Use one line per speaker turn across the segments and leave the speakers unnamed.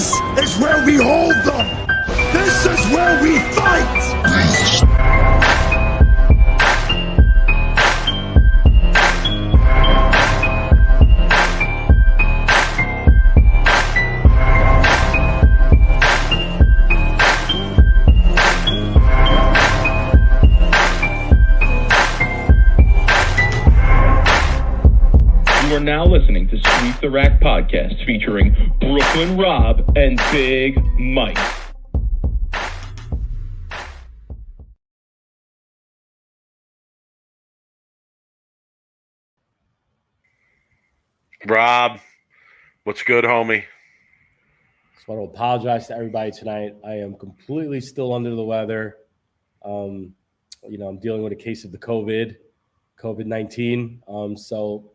This is where we hold them. This is where we fight.
You are now listening to Sweep the Rack podcast featuring Brooklyn Rob and Big Mike.
Rob, what's good, homie?
Just want to apologize to everybody tonight. I am completely still under the weather. I'm dealing with a case of the COVID-19. So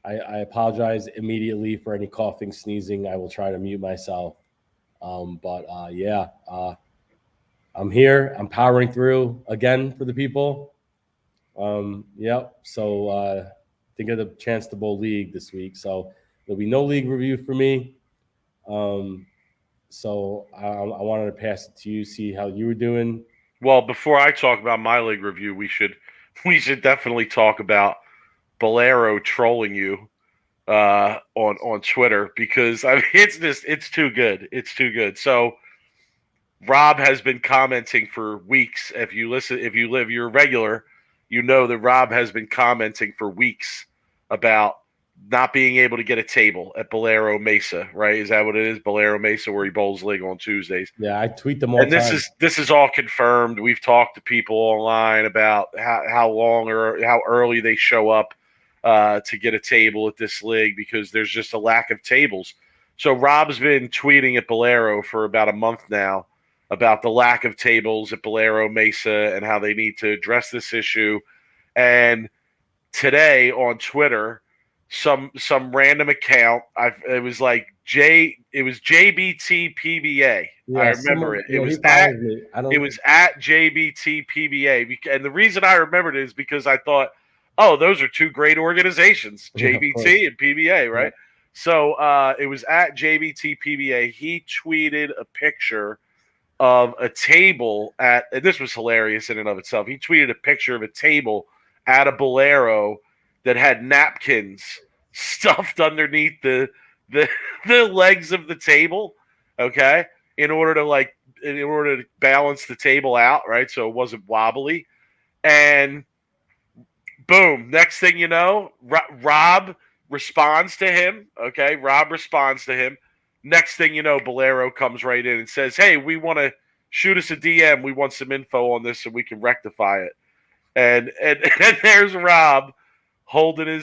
I apologize immediately for any coughing, sneezing. I will try to mute myself. I'm here. I'm powering through again for the people. So didn't get a chance to bowl league this week. So there'll be no league review for me. So I wanted to pass it to you, see how you were doing.
Well, before I talk about my league review, we should definitely talk about Bolero trolling you on Twitter, because I mean it's too good. It's too good. So Rob has been commenting for weeks. If you're a regular, you know that Rob has been commenting for weeks about not being able to get a table at Bolero Mesa, right? Is that what it is? Bolero Mesa, where he bowls league on Tuesdays.
Yeah, I tweet them all.
And this is all confirmed. We've talked to people online about how long or how early they show up to get a table at this league, because there's just a lack of tables. So Rob's been tweeting at Bolero for about a month now about the lack of tables at Bolero Mesa and how they need to address this issue. And today on Twitter, some random account, it was JBT PBA. Yeah, I remember it. It was at JBT PBA, and the reason I remembered it is because I thought, oh, those are two great organizations, JBT and PBA, right? Yeah. So it was at JBT PBA. He tweeted a picture of a table and this was hilarious in and of itself. He tweeted a picture of a table at a Bolero that had napkins stuffed underneath the legs of the table, okay, in order to balance the table out, right, so it wasn't wobbly. And boom, next thing you know, Rob responds to him, okay? Rob responds to him. Next thing you know, Bolero comes right in and says, hey, we want to shoot us a DM. We want some info on this so we can rectify it. And there's Rob holding the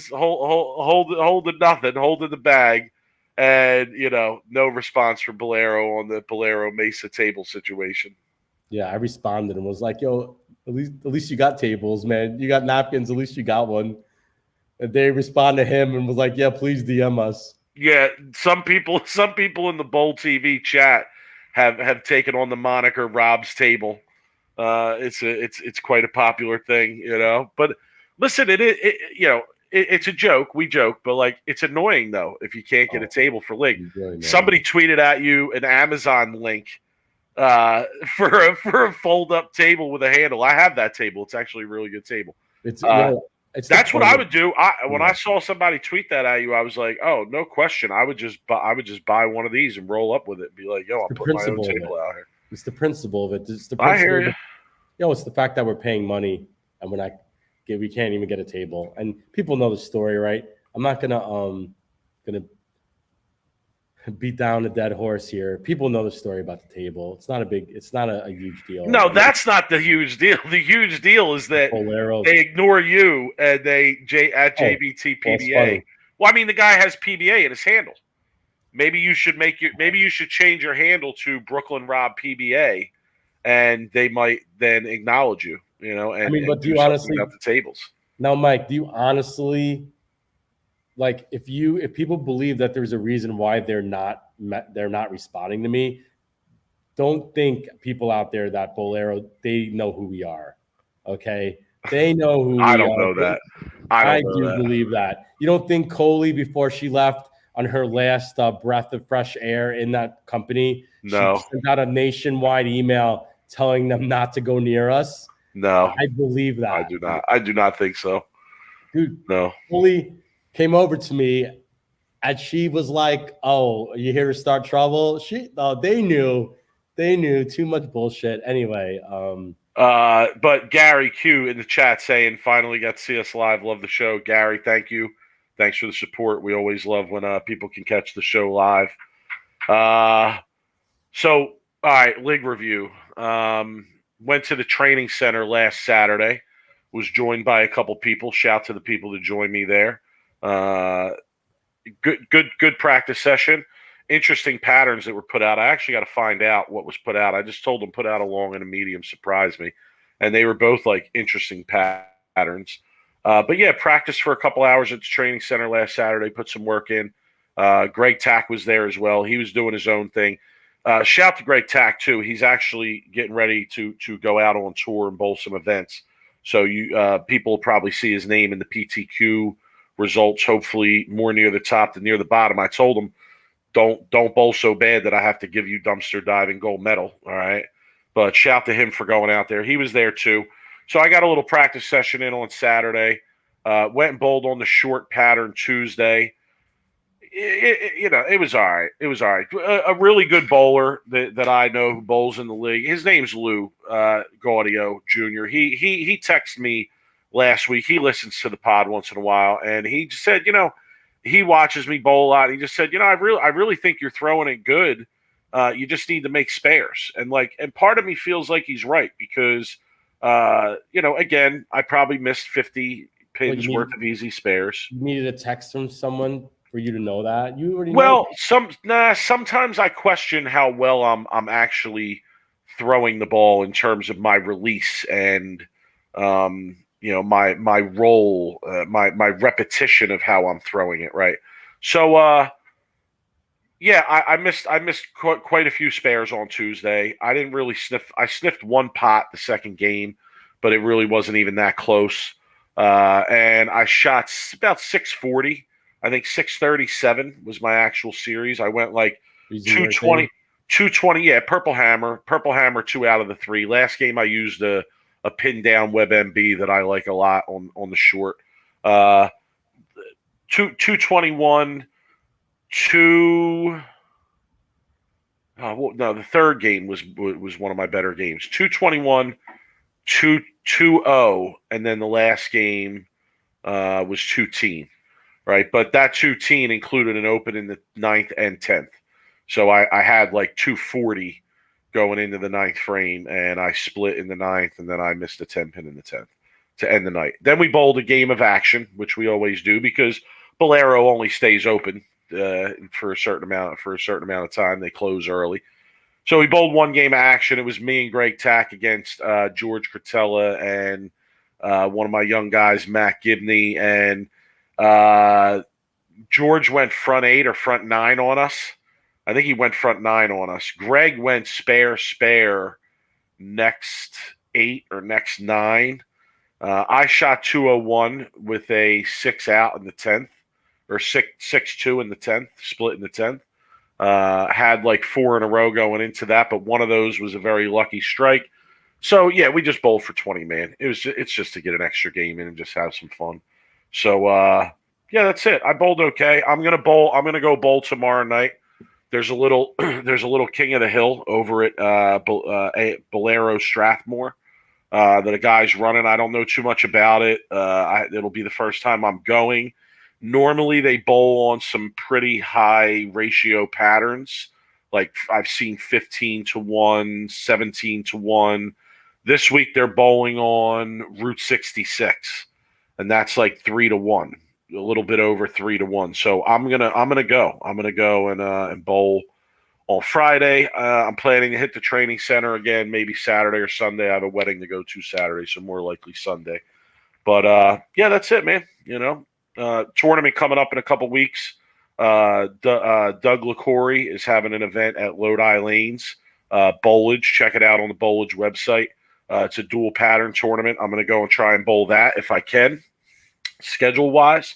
bag, and no response from Bolero on the Bolero Mesa table situation.
Yeah, I responded and was like, yo, at least you got tables, man. You got napkins, at least you got one. And they respond to him and was like, yeah, please DM us.
Yeah, some people in the Bowl TV chat have taken on the moniker Rob's Table. It's quite a popular thing, But listen, it's a joke. We joke, but like it's annoying though if you can't get a table for league. Really somebody tweeted at you an Amazon link for a fold up table with a handle. I have that table. It's actually a really good table. That's what I would do. When I saw somebody tweet that at you, I was like, "Oh, no question." I would just buy one of these and roll up with it and be like, "Yo, I'll put my own table out here."
It's the principle of it. It's the
I hear you.
It's the fact that we're paying money and we can't even get a table. And people know the story, right? I'm not gonna beat down a dead horse here. People know the story about the table. It's not a huge deal.
No, that's not the huge deal. The huge deal is that Bolero, they ignore you and at JBT PBA. Well, I mean, the guy has PBA in his handle. Maybe you should change your handle to Brooklyn Rob PBA, and they might then acknowledge you. But do you honestly about the tables?
Now, Mike, do you honestly? Like if people believe that there's a reason why they're not responding to me, don't think people out there that Bolero, they know who we are. Okay. They know who we are.
I don't know that.
I do believe that. You don't think Coley, before she left, on her last breath of fresh air in that company.
No.
She sent out a nationwide email telling them not to go near us.
No,
I believe that.
I do not. I do not think so.
Dude,
No.
Fully came over to me and she was like, "Oh, are you here to start trouble?" They knew too much bullshit. Anyway,
But Gary Q in the chat saying, finally got to see us live. Love the show. Gary, thank you. Thanks for the support. We always love when people can catch the show live. So, all right, league review. Went to the training center last Saturday. Was joined by a couple people. Shout to the people that joined me there. Good practice session. Interesting patterns that were put out. I actually got to find out what was put out. I just told them put out a long and a medium. Surprised me, and they were both like interesting patterns. But yeah, practiced for a couple hours at the training center last Saturday. Put some work in. Greg Tack was there as well. He was doing his own thing. Shout to Greg Tack too. He's actually getting ready to go out on tour and bowl some events. So you people will probably see his name in the PTQ results. Hopefully more near the top than near the bottom. I told him don't bowl so bad that I have to give you dumpster diving gold medal. All right, but shout to him for going out there. He was there too. So I got a little practice session in on Saturday. Went and bowled on the short pattern Tuesday. It was all right. It was all right. A really good bowler that I know who bowls in the league. His name's Lou Gaudio Jr. He texted me last week. He listens to the pod once in a while, and he just said, he watches me bowl a lot. He just said, I really think you're throwing it good. You just need to make spares. And part of me feels like he's right because, again, I probably missed 50 pins worth of easy spares.
You needed a text from someone for you to know that. You already
know sometimes I question how well I'm actually throwing the ball in terms of my release and my role, my repetition of how I'm throwing it, right? So I missed quite a few spares on Tuesday. I didn't really sniff. I sniffed one pot the second game, but it really wasn't even that close. And I shot about 640. I think 637 was my actual series. I went like 220. Yeah, Purple Hammer 2 out of the 3. Last game I used a pin down WebMB that I like a lot on the short. 221 the third game was one of my better games. 221 220, and then the last game was 210. Right, but that 210 included an open in the 9th and 10th. So I had like 240 going into the 9th frame, and I split in the 9th, and then I missed a 10 pin in the 10th to end the night. Then we bowled a game of action, which we always do because Bolero only stays open for a certain amount of time. They close early. So we bowled one game of action. It was me and Greg Tack against George Cretella and one of my young guys, Matt Gibney, and George went front 8 or front 9 on us. I think he went front 9 on us. Greg went spare next 8 or next 9. I shot 201 with a 6 out in the 10th or 6-2 in the 10th, split in the 10th. Had like 4 in a row going into that, but one of those was a very lucky strike. So yeah, we just bowled for 20, man. It's just to get an extra game in and just have some fun. So yeah, that's it. I bowled okay. I'm gonna go bowl tomorrow night. There's a little King of the Hill over at Bolero Strathmore that a guy's running. I don't know too much about it. It'll be the first time I'm going. Normally they bowl on some pretty high ratio patterns. Like I've seen 15-1, 17-1. This week they're bowling on Route 66. And that's like 3-1, a little bit over 3-1. So I'm gonna go. I'm gonna go and bowl on Friday. I'm planning to hit the training center again, maybe Saturday or Sunday. I have a wedding to go to Saturday, so more likely Sunday. But yeah, that's it, man. Tournament coming up in a couple weeks. Doug LaCory is having an event at Lodi Lanes, Bowlage. Check it out on the Bowlage website. It's a dual pattern tournament. I'm going to go and try and bowl that if I can, schedule-wise.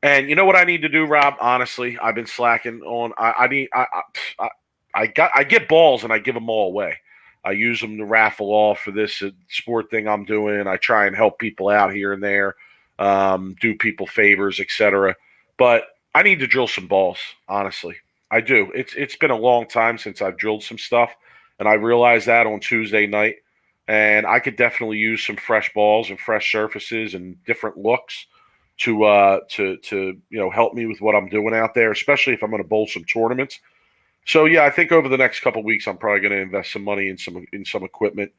And you know what I need to do, Rob? Honestly, I've been slacking on. I get balls and I give them all away. I use them to raffle off for this sport thing I'm doing. I try and help people out here and there, do people favors, etc. But I need to drill some balls. Honestly, I do. It's been a long time since I've drilled some stuff, and I realized that on Tuesday night. And I could definitely use some fresh balls and fresh surfaces and different looks to help me with what I'm doing out there, especially if I'm going to bowl some tournaments. So yeah, I think over the next couple of weeks, I'm probably going to invest some money in some equipment.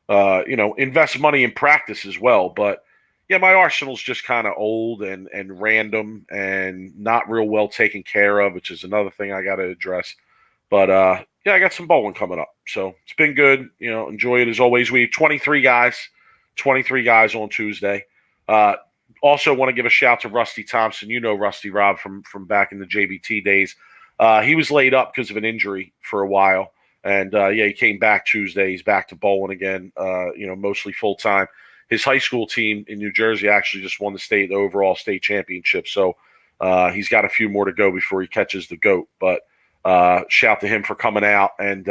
Invest money in practice as well. But yeah, my arsenal's just kind of old and random and not real well taken care of, which is another thing I got to address. But yeah, I got some bowling coming up, so it's been good. Enjoy it as always. We have 23 guys on Tuesday. Also want to give a shout to Rusty Thompson. Rusty, Rob, from back in the JBT days. He was laid up because of an injury for a while. And, he came back Tuesday. He's back to bowling again, mostly full-time. His high school team in New Jersey actually just won the overall state championship. So he's got a few more to go before he catches the GOAT. But shout to him for coming out and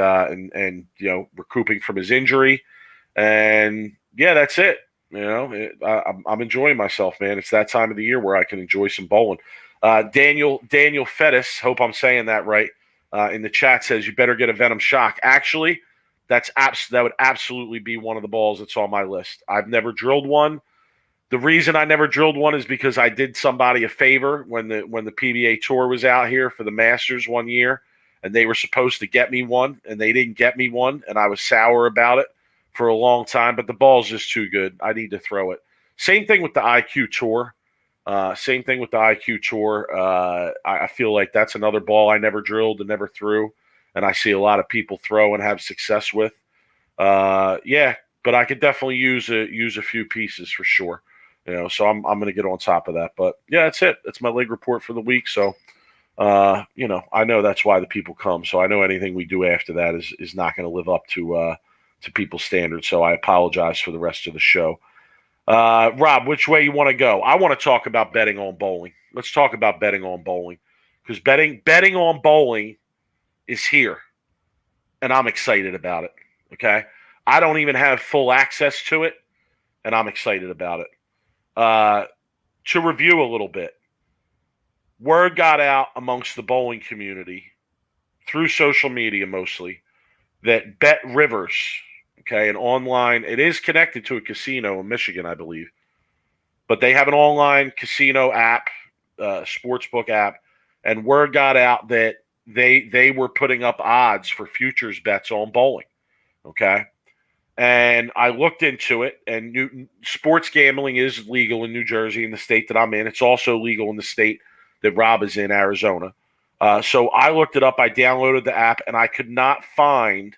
recouping from his injury. And, yeah, that's it. I'm enjoying myself, man. It's that time of the year where I can enjoy some bowling. Daniel Fettis, hope I'm saying that right, in the chat says you better get a Venom Shock. Actually, that would absolutely be one of the balls that's on my list. I've never drilled one. The reason I never drilled one is because I did somebody a favor when the PBA tour was out here for the Masters one year, and they were supposed to get me one, and they didn't get me one, and I was sour about it for a long time, but the ball's just too good. I need to throw it. Same thing with the IQ Tour. I feel like that's another ball I never drilled and never threw, and I see a lot of people throw and have success with. But I could definitely use a few pieces for sure. So I'm going to get on top of that. But yeah, that's it. That's my leg report for the week. So I know that's why the people come. So I know anything we do after that is not going to live up to people's standards. So I apologize for the rest of the show. Rob, which way you want to go? I want to talk about betting on bowling. Let's talk about betting on bowling, because betting on bowling is here, and I'm excited about it. Okay, I don't even have full access to it, and I'm excited about it. To review a little bit, word got out amongst the bowling community through social media mostly that Bet Rivers, an online, it is connected to a casino in Michigan, I believe, but they have an online casino app, sportsbook app, and word got out that they were putting up odds for futures bets on bowling. Okay. And I looked into it, and sports gambling is legal in New Jersey, in the state that I'm in. It's also legal in the state that Rob is in, Arizona. So I looked it up. I downloaded the app, and I could not find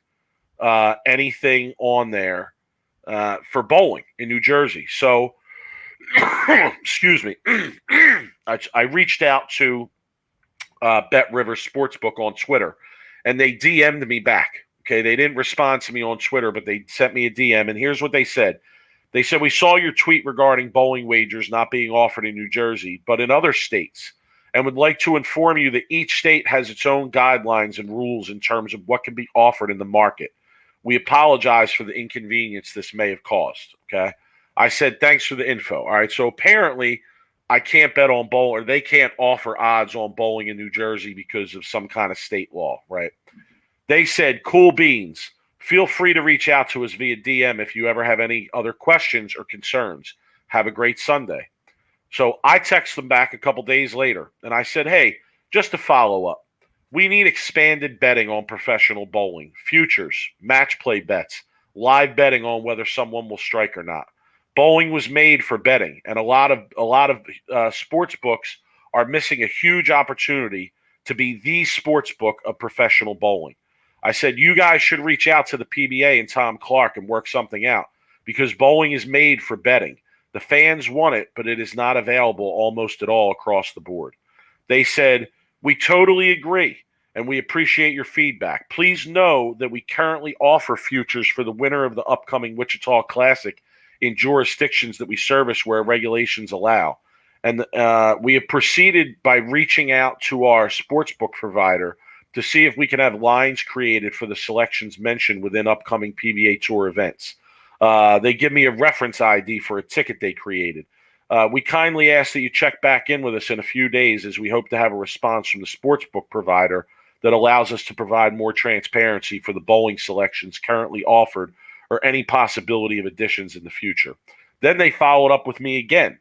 anything on there for bowling in New Jersey. So, excuse me, I reached out to Bet Rivers Sportsbook on Twitter, and they DM'd me back. Okay, they didn't respond to me on Twitter, but they sent me a DM, and here's what they said. They said, we saw your tweet regarding bowling wagers not being offered in New Jersey, but in other states, and would like to inform you that each state has its own guidelines and rules in terms of what can be offered in the market. We apologize for the inconvenience this may have caused, okay? I said, thanks for the info. All right, so apparently I can't bet on bowling, or they can't offer odds on bowling in New Jersey because of some kind of state law, right? They said, cool beans. Feel free to reach out to us via DM if you ever have any other questions or concerns. Have a great Sunday. So I texted them back a couple days later, and I said, hey, just to follow up, we need expanded betting on professional bowling, futures, match play bets, live betting on whether someone will strike or not. Bowling was made for betting, and a lot of sports books are missing a huge opportunity to be the sports book of professional bowling. I said, you guys should reach out to the PBA and Tom Clark and work something out, because bowling is made for betting. The fans want it, but it is not available almost at all across the board. They said, we totally agree, and we appreciate your feedback. Please know that we currently offer futures for the winner of the upcoming Wichita Classic in jurisdictions that we service where regulations allow. And we have proceeded by reaching out to our sportsbook provider to see if we can have lines created for the selections mentioned within upcoming PBA Tour events. They give me a reference ID for a ticket they created. We kindly ask that you check back in with us in a few days, as we hope to have a response from the sportsbook provider that allows us to provide more transparency for the bowling selections currently offered or any possibility of additions in the future. Then they followed up with me again,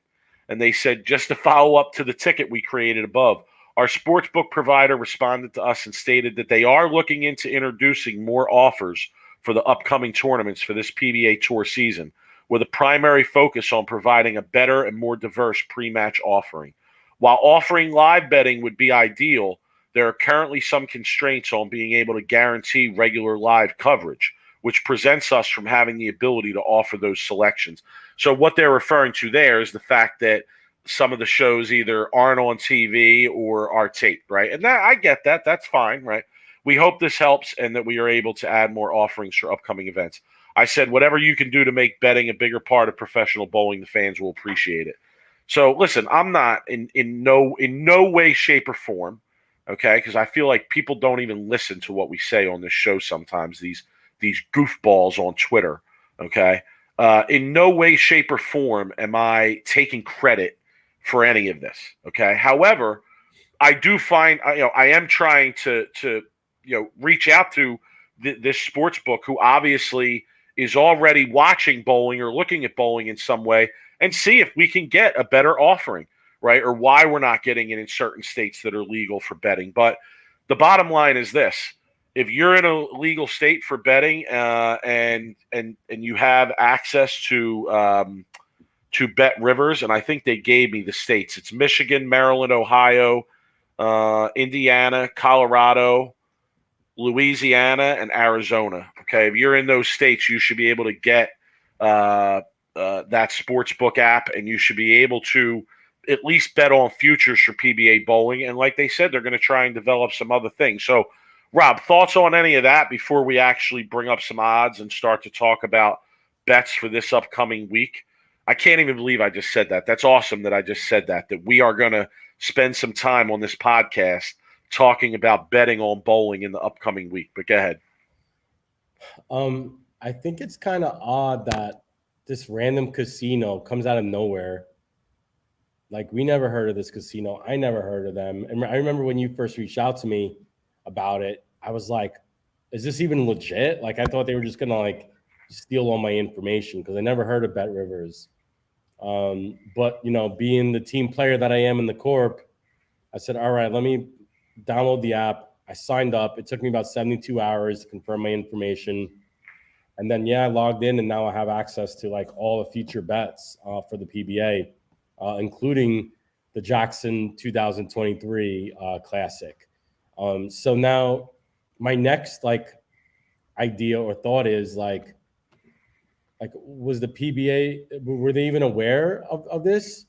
and they said, just to follow up to the ticket we created above, our sportsbook provider responded to us and stated that they are looking into introducing more offers for the upcoming tournaments for this PBA Tour season, with a primary focus on providing a better and more diverse pre-match offering. While offering live betting would be ideal, there are currently some constraints on being able to guarantee regular live coverage, which presents us from having the ability to offer those selections. So what they're referring to there is the fact that some of the shows either aren't on TV or are taped, right? And that, I get that. That's fine, right? We hope this helps and that we are able to add more offerings for upcoming events. I said, whatever you can do to make betting a bigger part of professional bowling, the fans will appreciate it. So listen, I'm not in no way, shape, or form, okay? Because I feel like people don't even listen to what we say on this show sometimes, these goofballs on Twitter, okay? In no way, shape, or form am I taking credit for any of this, okay? However, I do find, I am trying to reach out to this sports book who obviously is already watching bowling or looking at bowling in some way and see if we can get a better offering, right? Or why we're not getting it in certain states that are legal for betting. But the bottom line is this: if you're in a legal state for betting and you have access to Bet Rivers, and I think they gave me the states. It's Michigan, Maryland, Ohio, Indiana, Colorado, Louisiana, and Arizona. Okay, if you're in those states, you should be able to get that sportsbook app, and you should be able to at least bet on futures for PBA bowling. And like they said, they're going to try and develop some other things. So, Rob, thoughts on any of that before we actually bring up some odds and start to talk about bets for this upcoming week? I can't even believe I just said that. That's awesome that I just said that we are going to spend some time on this podcast talking about betting on bowling in the upcoming week. But go ahead.
I think it's kind of odd that this random casino comes out of nowhere. Like, we never heard of this casino. I never heard of them. And I remember when you first reached out to me about it, I was like, is this even legit? Like, I thought they were just going to steal all my information because I never heard of Bet Rivers. But, being the team player that I am in the corp, I said, all right, let me download the app. I signed up. It took me about 72 hours to confirm my information. And then, I logged in, and now I have access to all the future bets for the PBA, including the Jackson 2023 Classic. So now my next idea or thought is was the PBA, were they even aware of this?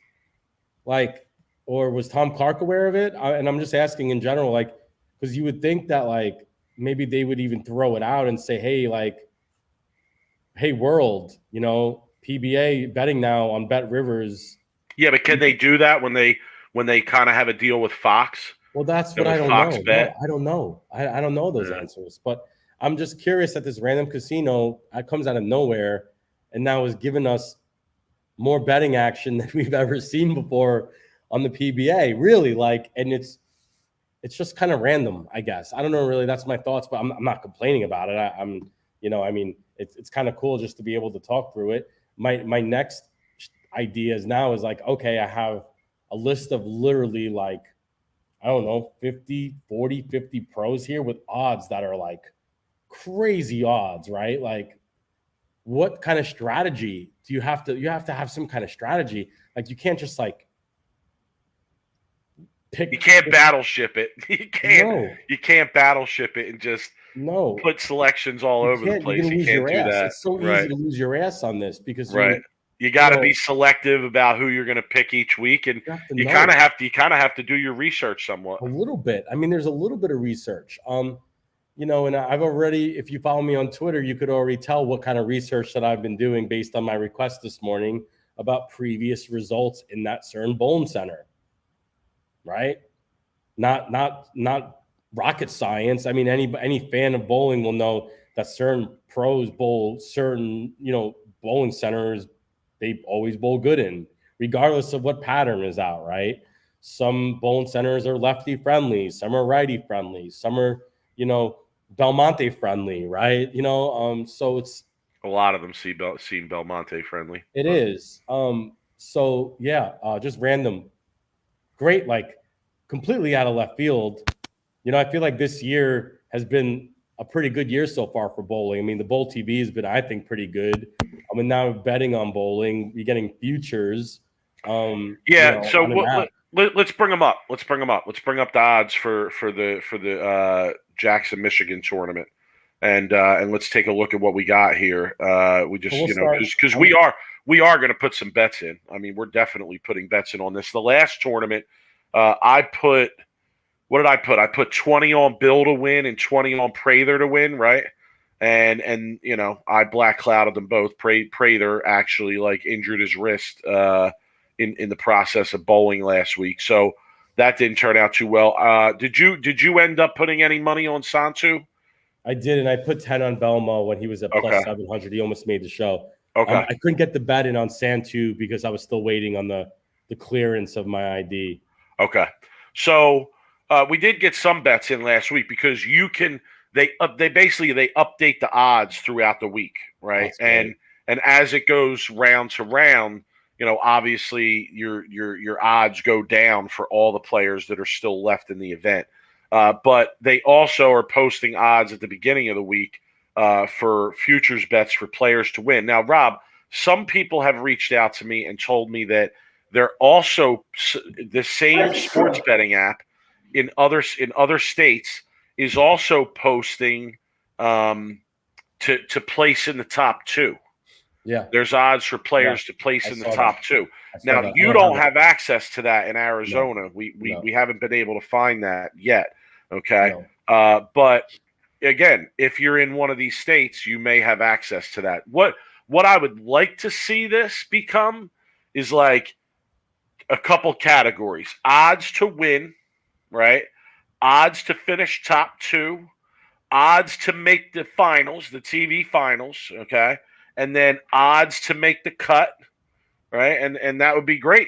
Or was Tom Clark aware of it? And I'm just asking in general, because you would think that maybe they would even throw it out and say, hey world, PBA betting now on Bet Rivers.
Yeah, but can they do that when they kind of have a deal with Fox?
Well, that's what I don't know. No, I don't know. I don't know those answers, but I'm just curious that this random casino comes out of nowhere and now is giving us more betting action than we've ever seen before on the PBA. Really, and it's just kind of random, I guess. I don't know, really. That's my thoughts, but I'm not complaining about it. It's kind of cool just to be able to talk through it. My next idea is okay, I have a list of literally 50 pros here with odds that are crazy odds, right? What kind of strategy do you have to have some kind of strategy. You can't just pick.
You can't battleship it. You can't battleship it and just put selections all over the place. You can't do that.
It's so easy to lose your ass on this because
you got to be selective about who you're going to pick each week, and you kind of have to do your research somewhat.
A little bit. I mean, there's a little bit of research. And I've already, if you follow me on Twitter, you could already tell what kind of research that I've been doing based on my request this morning about previous results in that certain bowling center, right? Not rocket science. I mean, any fan of bowling will know that certain pros bowl certain, bowling centers they always bowl good in, regardless of what pattern is out, right? Some bowling centers are lefty friendly, some are righty friendly, some are, Belmonte friendly, right? So it's
A lot of them seem Belmonte friendly.
it is. So yeah, just random, great, like completely out of left field. I feel like this year has been a pretty good year so far for bowling. I mean, the Bowl TV has been, I think, pretty good. I mean, now betting on bowling, you're getting futures.
So let's bring them up. Let's bring up the odds for the Jackson, Michigan tournament, and let's take a look at what we got here. We just because we are going to put some bets in. I mean, we're definitely putting bets in on this. The last tournament, I put. What did I put? I put 20 on Bill to win and 20 on Prather to win, right? And I black clouded them both. Prather actually injured his wrist in the process of bowling last week, so that didn't turn out too well. Did you end up putting any money on Santu?
I did, and I put 10 on Belmo when he was at plus 700. He almost made the show.
Okay.
I couldn't get the bet in on Santu because I was still waiting on the clearance of my ID.
Okay, so. We did get some bets in last week because they update the odds throughout the week, right? And as it goes round to round, obviously your odds go down for all the players that are still left in the event. But they also are posting odds at the beginning of the week for futures bets for players to win. Now, Rob, some people have reached out to me and told me that they're also the same sports betting app in other states is also posting to place in the top two.
Yeah,
there's odds for players to place in the top two. Now you don't have access to that in Arizona. No. We haven't been able to find that yet. Okay, no. But again, if you're in one of these states, you may have access to that. What I would like to see this become is like a couple categories: odds to win. Right? Odds to finish top two, odds to make the finals, the TV finals, okay? And then odds to make the cut, right? And that would be great.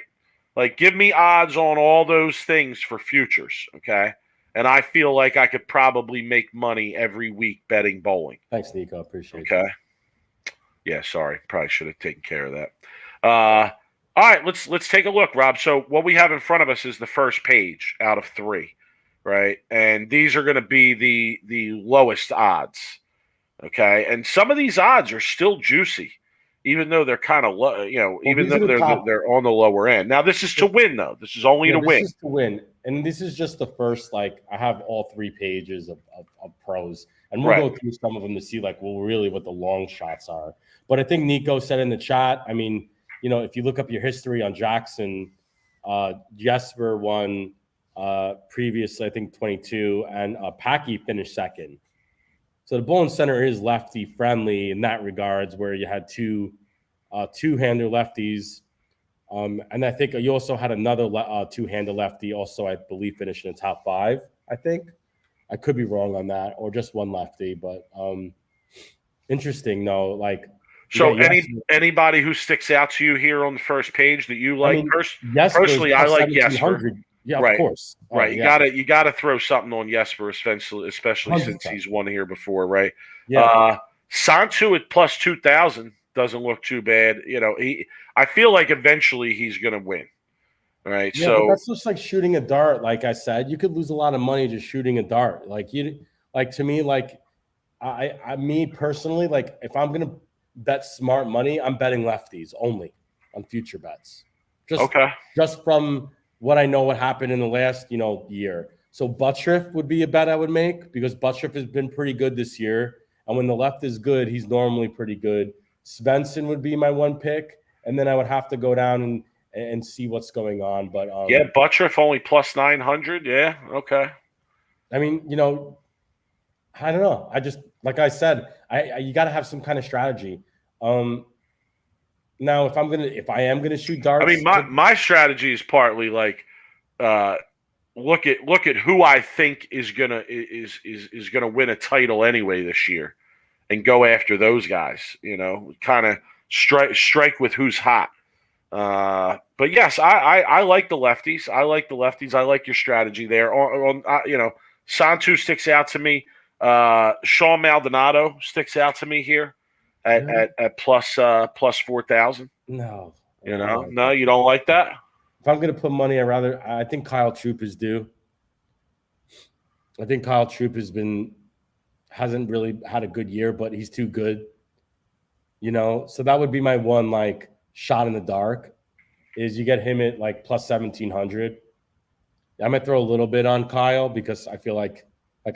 Like, give me odds on all those things for futures, okay? And I feel like I could probably make money every week betting bowling.
Thanks, Nico. Appreciate it.
Okay. Yeah, sorry. Probably should have taken care of that. All right, let's take a look, Rob. So what we have in front of us is the first page out of 3, right? And these are going to be the lowest odds, okay? And some of these odds are still juicy, even though they're kind of low, even though they're on the lower end. Now, this is to win, though. This is only to win.
This is to win, and this is just the first. I have all 3 pages of pros, and we'll go through some of them to see really what the long shots are. But I think Nico said in the chat. I mean. If you look up your history on Jackson, Jesper won previously, I think 22, and Packy finished second. So the bowling center is lefty friendly in that regards, where you had two-hander lefties, and I think you also had another two-hander lefty, also I believe finished in the top 5. I think I could be wrong on that, or just one lefty, but interesting though,
So anybody who sticks out to you here on the first page that you like? Personally, I like Jesper.
Yeah, of course.
Right. You gotta throw something on Jesper, especially 100%. Since he's won here before, right?
Yeah.
Santu at plus 2,000 doesn't look too bad. I feel like eventually he's gonna win. Right.
Yeah, but that's just like shooting a dart. Like I said, you could lose a lot of money just shooting a dart. To me, me personally, if I'm gonna bet smart money, I'm betting lefties only on future bets. Just from what I know what happened in the last, year. So Buttriff would be a bet I would make because Buttriff has been pretty good this year. And when the left is good, he's normally pretty good. Svensson would be my one pick. And then I would have to go down and see what's going on. But
Buttriff only plus 900. Yeah. Okay.
I mean, I don't know. I just, like I said, you got to have some kind of strategy. Now, if I am gonna shoot darts,
I mean, my strategy is partly like look at who I think is gonna win a title anyway this year, and go after those guys. Kind of strike with who's hot. But yes, I like the lefties. I like the lefties. I like your strategy there. Santu sticks out to me. Sean Maldonado sticks out to me here at plus 4,000.
No,
No, you don't like that.
If I'm gonna put money, I think Kyle Troop is due. I think Kyle Troop hasn't really had a good year, but he's too good. So that would be my one like shot in the dark. Is you get him at like plus 1,700. I might throw a little bit on Kyle because I feel like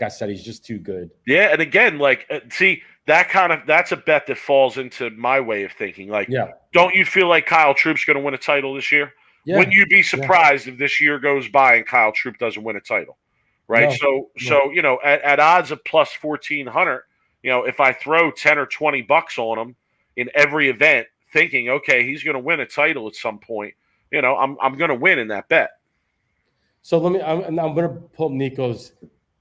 I said, he's just too good.
Yeah, and again, see that's a bet that falls into my way of thinking. Don't you feel like Kyle Troop's going to win a title this year? Yeah. Wouldn't you be surprised if this year goes by and Kyle Troop doesn't win a title? Right. No, so at odds of plus 1,400, if I throw 10 or 20 bucks on him in every event, thinking, okay, he's going to win a title at some point, I'm going to win in that bet.
So I'm going to pull up Nico's.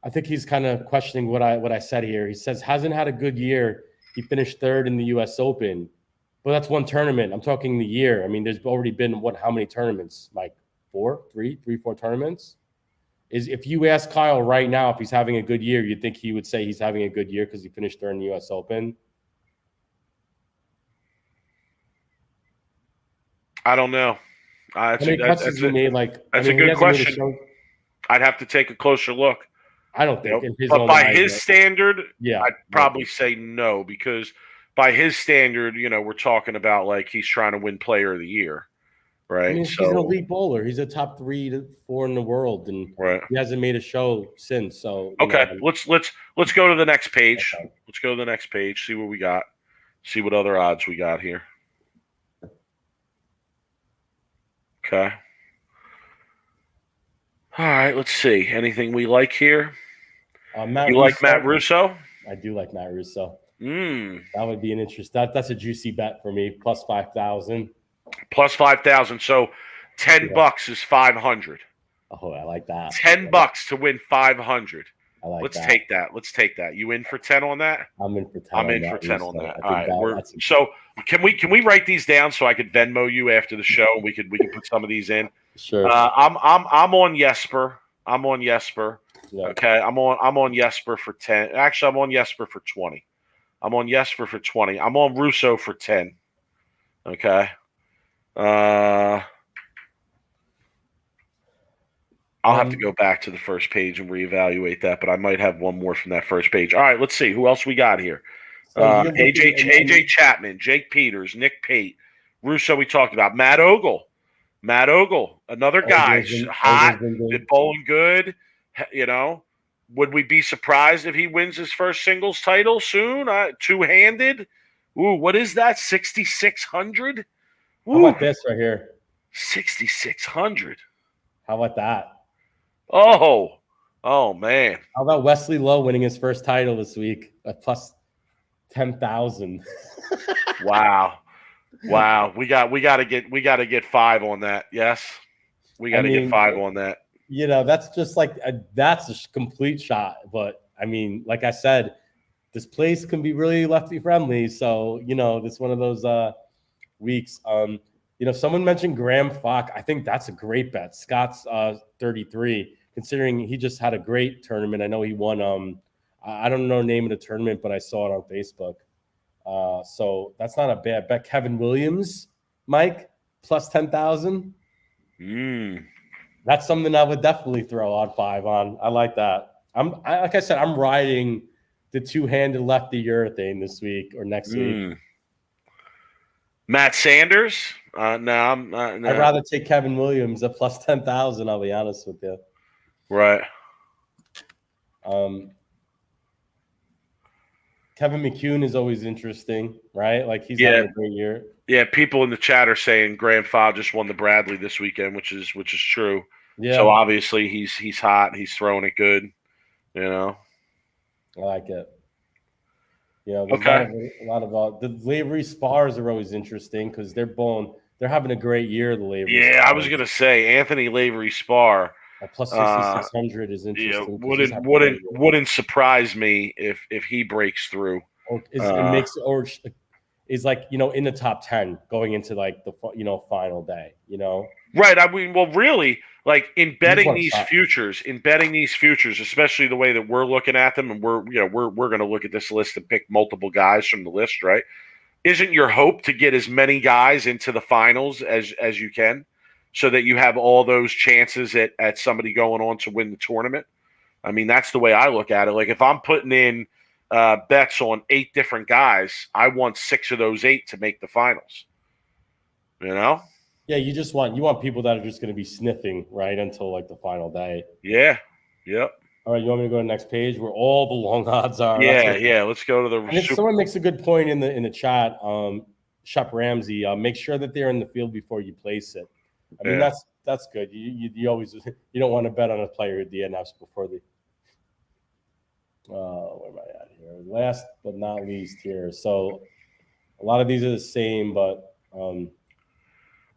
I think he's kind of questioning what I said here. He says hasn't had a good year. He finished third in the U.S. Open, but that's one tournament. I'm talking the year. I mean, there's already been how many tournaments? Like four tournaments. If you ask Kyle right now if he's having a good year, you'd think he would say he's having a good year because he finished third in the U.S. Open.
I don't know. That's a good question. I'd have to take a closer look.
I don't think.
But by his standard, I'd probably say no, because by his standard, we're talking about like he's trying to win Player of the Year, right?
I mean, he's an elite bowler. He's a top 3 to 4 in the world, and he hasn't made a show since. So
let's go to the next page. Okay. Let's go to the next page. See what we got. See what other odds we got here. Okay. All right, let's see. Anything we like here? Like Matt Russo?
I do like Matt Russo.
That
would be an interest. That's a juicy bet for me. Plus 5,000.
Plus 5,000. So $10 is 500.
Oh, I like that.
$10 to win 500.
I like
Let's take that. Let's take that. You in for 10 on that?
I'm in for 10.
I'm in for 10 on that. All right. So can we write these down so I could Venmo you after the show? We could put some of these in.
Sure.
I'm on Jesper. Yeah. Okay. I'm on Jesper for 10. Actually, I'm on Jesper for 20. I'm on Russo for 10. Okay. I'll have to go back to the first page and reevaluate that, but I might have one more from that first page. All right, let's see. Who else we got here? AJ Chapman, Jake Peters, Nick Pate, Russo we talked about. Matt Ogle, another guy. Hot, been bowling good. Would we be surprised if he wins his first singles title soon? Two-handed? Ooh, what is that? 6,600?
How about this right here?
6,600.
How about that?
Oh man.
How about Wesley Lowe winning his first title this week at plus 10,000?
Wow. We got to get 5 on that. Yes. We got to get 5 on that.
That's just like that's a complete shot. But I mean, like I said, this place can be really lefty friendly. So, it's one of those weeks. Someone mentioned Graham Falk. I think that's a great bet. Scott's 33, considering he just had a great tournament. I know he won. I don't know the name of the tournament, but I saw it on Facebook. So that's not a bad bet. Kevin Williams, Mike, plus 10,000. That's something I would definitely throw on 5 on. I like that. Like I said, I'm riding the two-handed lefty urethane this week or next week.
Matt Sanders? No, I'm not. No.
I'd rather take Kevin Williams at plus 10,000. I'll be honest with you.
Right.
Kevin McCune is always interesting, right? Like he's having a great year.
Yeah, people in the chat are saying Graham Fowle just won the Bradley this weekend, which is true. Yeah. So obviously he's hot. He's throwing it good.
I like it. You know, there's a lot of the Lavery spars are always interesting because they're having a great year. The Lavery,
Yeah,
spars.
I was gonna say Anthony Lavery Spar.
Plus 6,600 is interesting.
Wouldn't surprise me if he breaks through.
Or is like, you know, in the top 10 going into like the, you know, final day, you know?
Right. I mean, well, really, like in betting these futures, especially the way that we're looking at them, and we're going to look at this list and pick multiple guys from the list, right? Isn't your hope to get as many guys into the finals as you can, so that you have all those chances at somebody going on to win the tournament? I mean, that's the way I look at it. Like if I'm putting in bets on 8 different guys, I want 6 of those 8 to make the finals. You know?
Yeah, you want people that are just going to be sniffing right until like the final day.
Yeah. Yep.
All right, you want me to go to the next page where all the long odds are?
Yeah. Let's go to the.
And if someone makes a good point in the chat, Shep Ramsey, make sure that they're in the field before you place it. I mean, that's good. You always you don't want to bet on a player who DNFs before the. Where am I at here? Last but not least here. So a lot of these are the same, but.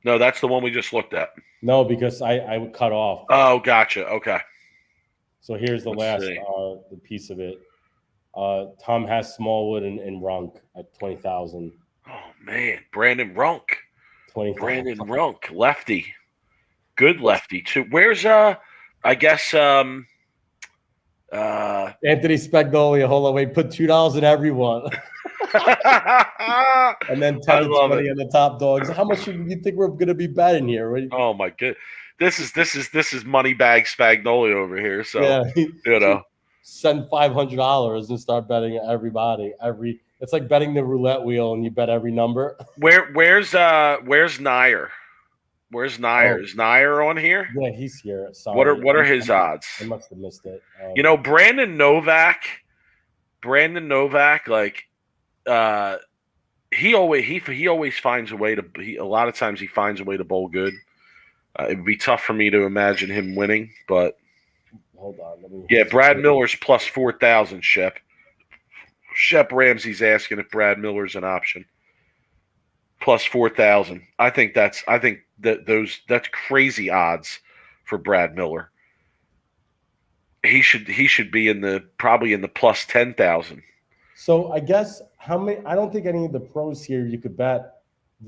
No, that's the one we just looked at.
No, because I would cut off.
Oh, gotcha. Okay.
So here's the the piece of it. Tom has Smallwood and Runk at 20,000.
Oh man, Brandon Runk.
20,000.
Brandon Runk, lefty, good lefty too. Where's I guess
Anthony Spagnolia. Hold on, wait. Put $2 in everyone. And then 10 to 20 on the top dogs. How much do you think we're going to be betting here? Right?
Oh my good, this is Moneybag Spagnolia over here. So you know,
send $500 and start betting everybody. It's like betting the roulette wheel, and you bet every number.
Where's Nair? Where's Nair?
Oh.
Is Nair on here?
Yeah, he's here. Sorry.
What are his odds?
I must have missed it.
You know, Brandon Novak, like. He always finds a way to. A lot of times he finds a way to bowl good. It would be tough for me to imagine him winning, but
hold on.
Brad Miller's plus 4,000. Shep Ramsey's asking if Brad Miller's an option. Plus 4,000. I think that's crazy odds for Brad Miller. He should be probably in the plus 10,000.
So I guess I don't think any of the pros here you could bet.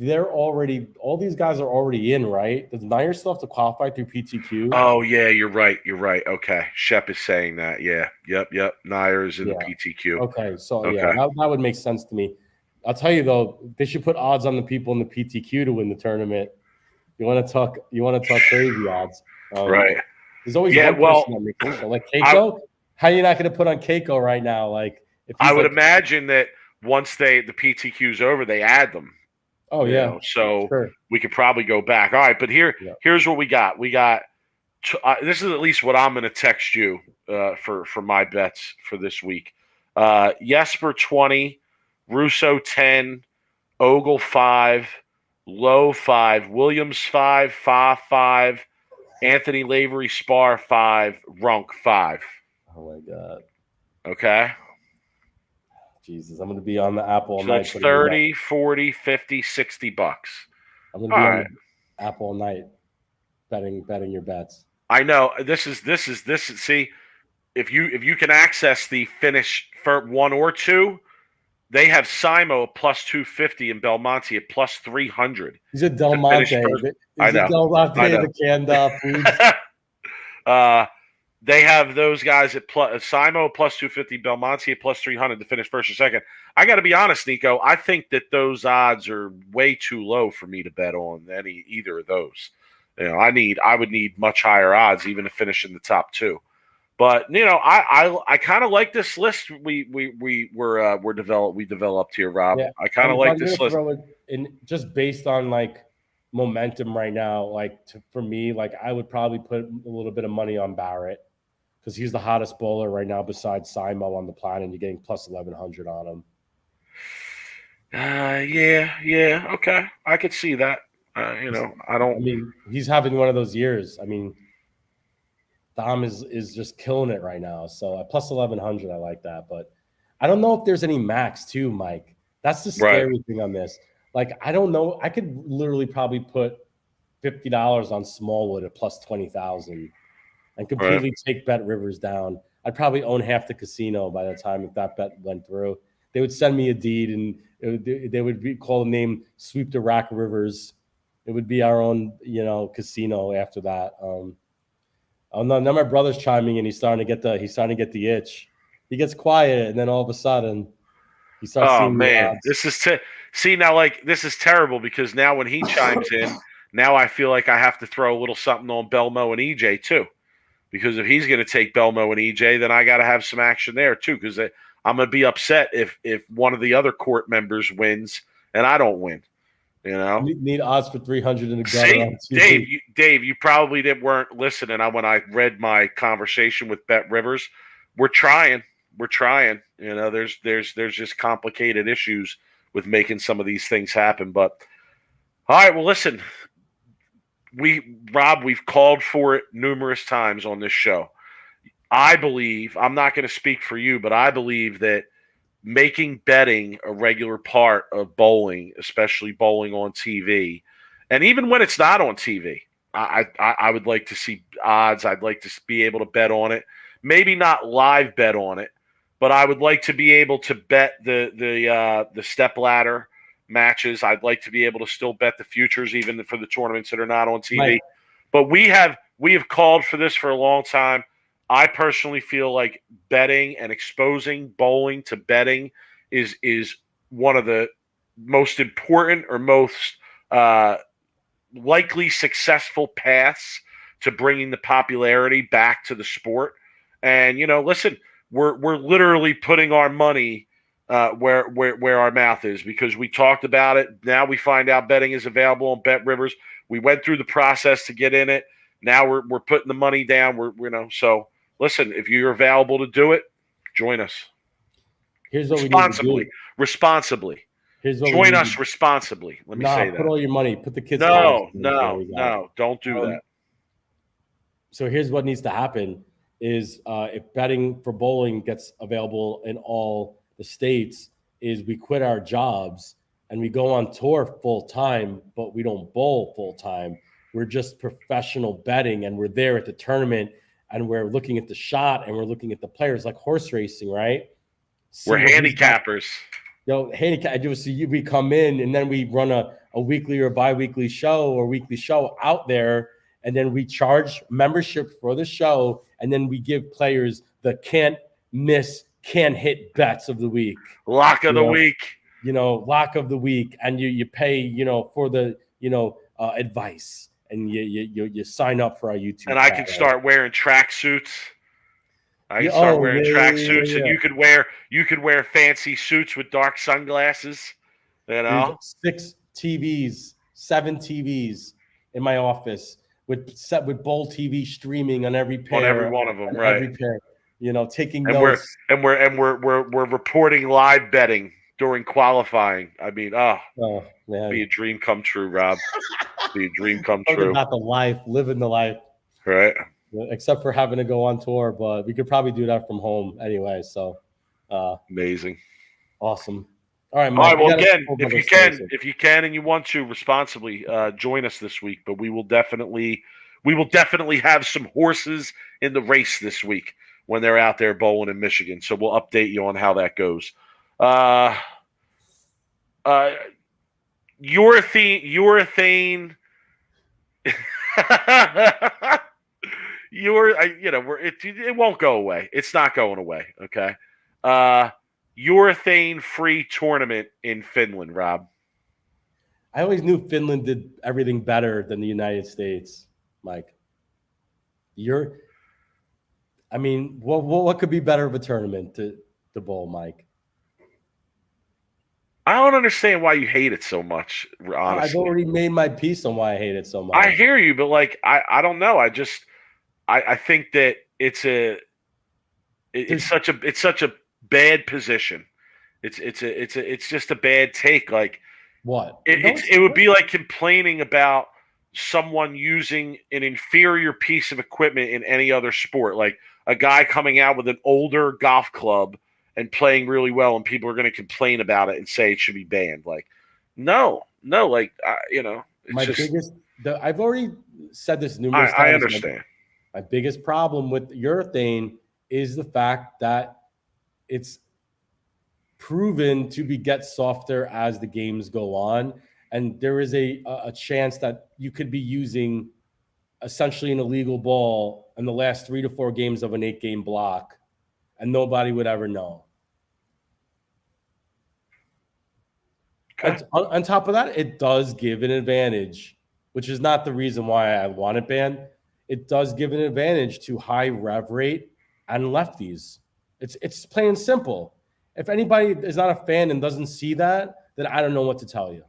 All these guys are already in, right? Does Nair still have to qualify through PTQ?
Oh, yeah, you're right. Okay. Shep is saying that. Yeah. Yep. Nair is in the PTQ.
Okay. So, that would make sense to me. I'll tell you, though, they should put odds on the people in the PTQ to win the tournament. You want to talk crazy odds.
Right.
There's always one person that makes it. Like Keiko, how are you not going to put on Keiko right now? Like,
I would imagine that once the PTQ's over, they add them.
Oh yeah.
So we could probably go back. All right, but here's what we got. We got this is at least what I'm going to text you for my bets for this week. Jesper 20, Russo 10, Ogle 5, Lowe 5, Williams 5, Fa 5, Anthony Lavery Spar 5, Runk 5.
Oh my God.
Okay.
Jesus, I'm going to be on the Apple all
so
night.
It's 30, 40, 50, $60.
I'm going to be on the Apple all night betting your bets.
I know. This is see, if you can access the finish for 1 or 2, they have Simo plus 250 and Belmonte at plus 300.
He's a Del Monte.
I know.
Del Monte the canned foods.
They have those guys at Simo plus 250, Belmonte at plus 300 to finish first or second. I got to be honest, Nico. I think that those odds are way too low for me to bet on either of those. You know, I would need much higher odds even to finish in the top 2. But you know, I kind of like this list we developed here, Rob. Yeah, I kind of like this list.
And just based on like momentum right now, like for me, like I would probably put a little bit of money on Barrett. Because he's the hottest bowler right now besides Simo on the planet, and you're getting plus 1,100 on him.
Yeah. Okay, I could see that. You know, I mean,
he's having one of those years. I mean, Dom is just killing it right now. So at plus 1,100, I like that. But I don't know if there's any max too, Mike. That's the scary thing on this. Like, I don't know. I could literally probably put $50 on Smallwood at plus 20,000 and completely take Bet Rivers down. I'd probably own half the casino by the time if that bet went through. They would send me a deed and they would call the name Sweep the Rack Rivers. It would be our own, casino after that. Now my brother's chiming in. He's starting to get the itch. He gets quiet, and then all of a sudden, he starts seeing the odds.
This is terrible because now when he chimes in, now I feel like I have to throw a little something on Belmo and EJ too, because if he's going to take Belmo and EJ, then I got to have some action there too, because I'm going to be upset if one of the other court members wins and I don't win.
Need odds for 300 in a
gutter. Dave, you probably weren't listening. When I read my conversation with Bet Rivers, we're trying. There's just complicated issues with making some of these things happen. But all right, well, listen, we've called for it numerous times on this show. I believe, I'm not going to speak for you, but I believe that making betting a regular part of bowling, especially bowling on TV, and even when it's not on TV, I would like to see odds. I'd like to be able to bet on it. Maybe not live bet on it, but I would like to be able to bet the step ladder matches. I'd like to be able to still bet the futures, even for the tournaments that are not on TV. Right. But we have called for this for a long time. I personally feel like betting and exposing bowling to betting is one of the most important or most likely successful paths to bringing the popularity back to the sport. And listen, we're literally putting our money where our mouth is, because we talked about it. Now we find out betting is available on Bet Rivers. We went through the process to get in it. Now we're putting the money down. So. Listen, if you're available to do it, join us.
Here's what
responsibly. Join us responsibly. Let me say that.
Put all your money. Put the kids.
No, don't do that.
So here's what needs to happen: is if betting for bowling gets available in all the states, is we quit our jobs and we go on tour full time, but we don't bowl full time. We're just professional betting, and we're there at the tournament. And we're looking at the shot, and we're looking at the players, like horse racing, right?
We're handicappers.
We come in, and then we run a weekly or bi-weekly show or weekly show out there, and then we charge membership for the show, and then we give players the can't miss, can't hit bets of the week.
Lock of the week.
Lock of the week, and you pay, for the, advice. And you sign up for our YouTube.
And I can start wearing tracksuits. And you could wear fancy suits with dark sunglasses.
There's 6 TVs, 7 TVs in my office with Bowl TV streaming on every pair.
On every one of them, right? Every pair.
Taking notes.
We're reporting live betting during qualifying. I mean, man, be a dream come true, Rob. Be a dream come true.
Not the life, living the life,
right?
Except for having to go on tour, but we could probably do that from home anyway. So,
amazing,
awesome. All right,
Mike, well, again, if you can, and you want to responsibly, join us this week. But we will definitely have some horses in the race this week when they're out there bowling in Michigan. So we'll update you on how that goes. Urethane. It won't go away. It's not going away. Okay. Urethane free tournament in Finland, Rob.
I always knew Finland did everything better than the United States, Mike. What could be better of a tournament to bowl, Mike?
I don't understand why you hate it so much, honestly.
I've already made my piece on why I hate it so much.
I hear you, but I don't know. I think that it's such a bad position. It's just a bad take. Like
what?
It would be like complaining about someone using an inferior piece of equipment in any other sport, like a guy coming out with an older golf club and playing really well, and people are going to complain about it and say it should be banned. Like, no, like,
I've already said this numerous
I
times.
understand.
My biggest problem with urethane is the fact that it's proven to get softer as the games go on, and there is a chance that you could be using essentially an illegal ball in the last 3 to 4 games of an 8-game block, and nobody would ever know.
Okay.
On top of that, it does give an advantage, which is not the reason why I want it banned. It does give an advantage to high rev rate and lefties. It's plain and simple. If anybody is not a fan and doesn't see that, then I don't know what to tell you.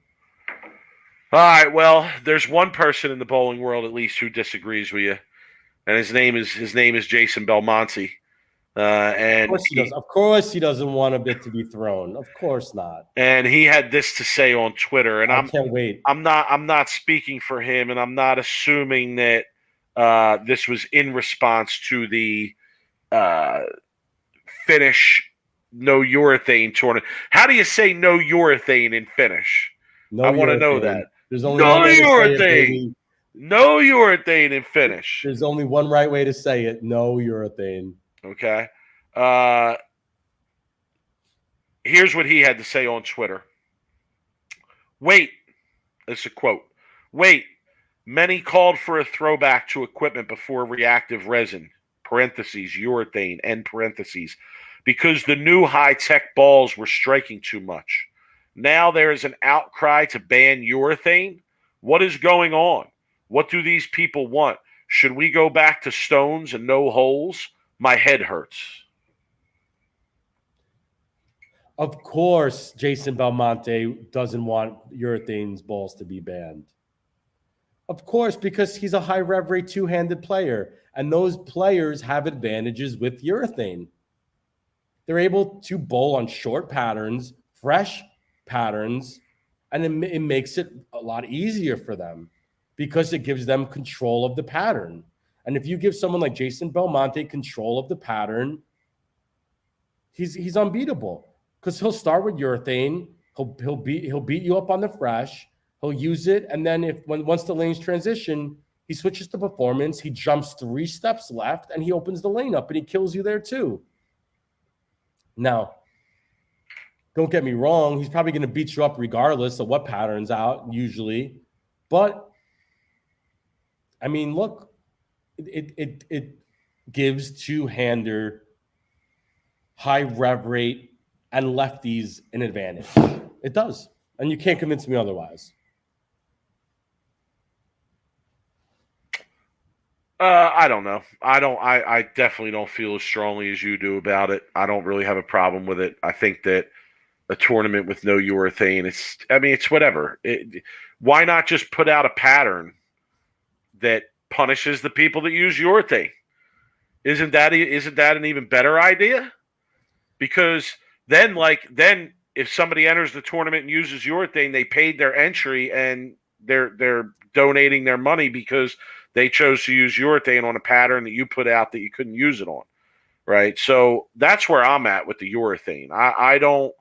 All right. Well, there's one person in the bowling world, at least, who disagrees with you, and his name is Jason Belmonte. And
of course he doesn't want a bit to be thrown. Of course not.
And he had this to say on Twitter, and
I can't wait.
I'm not speaking for him, and I'm not assuming that this was in response to the Finnish no urethane tournament. How do you say no urethane in Finnish? I want to know that.
There's only
no
one way
urethane.
To say it,
no urethane in Finnish.
There's only one right way to say it. No urethane.
Okay. Here's what he had to say on Twitter. Wait, it's a quote. Wait, many called for a throwback to equipment before reactive resin, parentheses, urethane, end parentheses, because the new high-tech balls were striking too much. Now there is an outcry to ban urethane. What is going on? What do these people want? Should we go back to stones and no holes? My head hurts.
Of course, Jason Belmonte doesn't want urethane's balls to be banned. Of course, because he's a high rev rate two-handed player, and those players have advantages with urethane. They're able to bowl on short patterns, fresh patterns, and it makes it a lot easier for them because it gives them control of the pattern. And if you give someone like Jason Belmonte control of the pattern, he's unbeatable because he'll start with urethane. He'll beat you up on the fresh. He'll use it, and then once the lanes transition, he switches to performance. He jumps 3 steps left, and he opens the lane up, and he kills you there too. Now, don't get me wrong. He's probably going to beat you up regardless of what pattern's out usually, but I mean, look. It gives two-hander, high rev rate, and lefties an advantage. It does. And you can't convince me otherwise.
I don't know. I definitely don't feel as strongly as you do about it. I don't really have a problem with it. I think that a tournament with no urethane, it's whatever. Why not just put out a pattern that punishes the people that use urethane? Isn't that an even better idea? Because then if somebody enters the tournament and uses urethane, they paid their entry and they're donating their money because they chose to use urethane on a pattern that you put out that you couldn't use it on, right? So that's where I'm at with the urethane. I don't.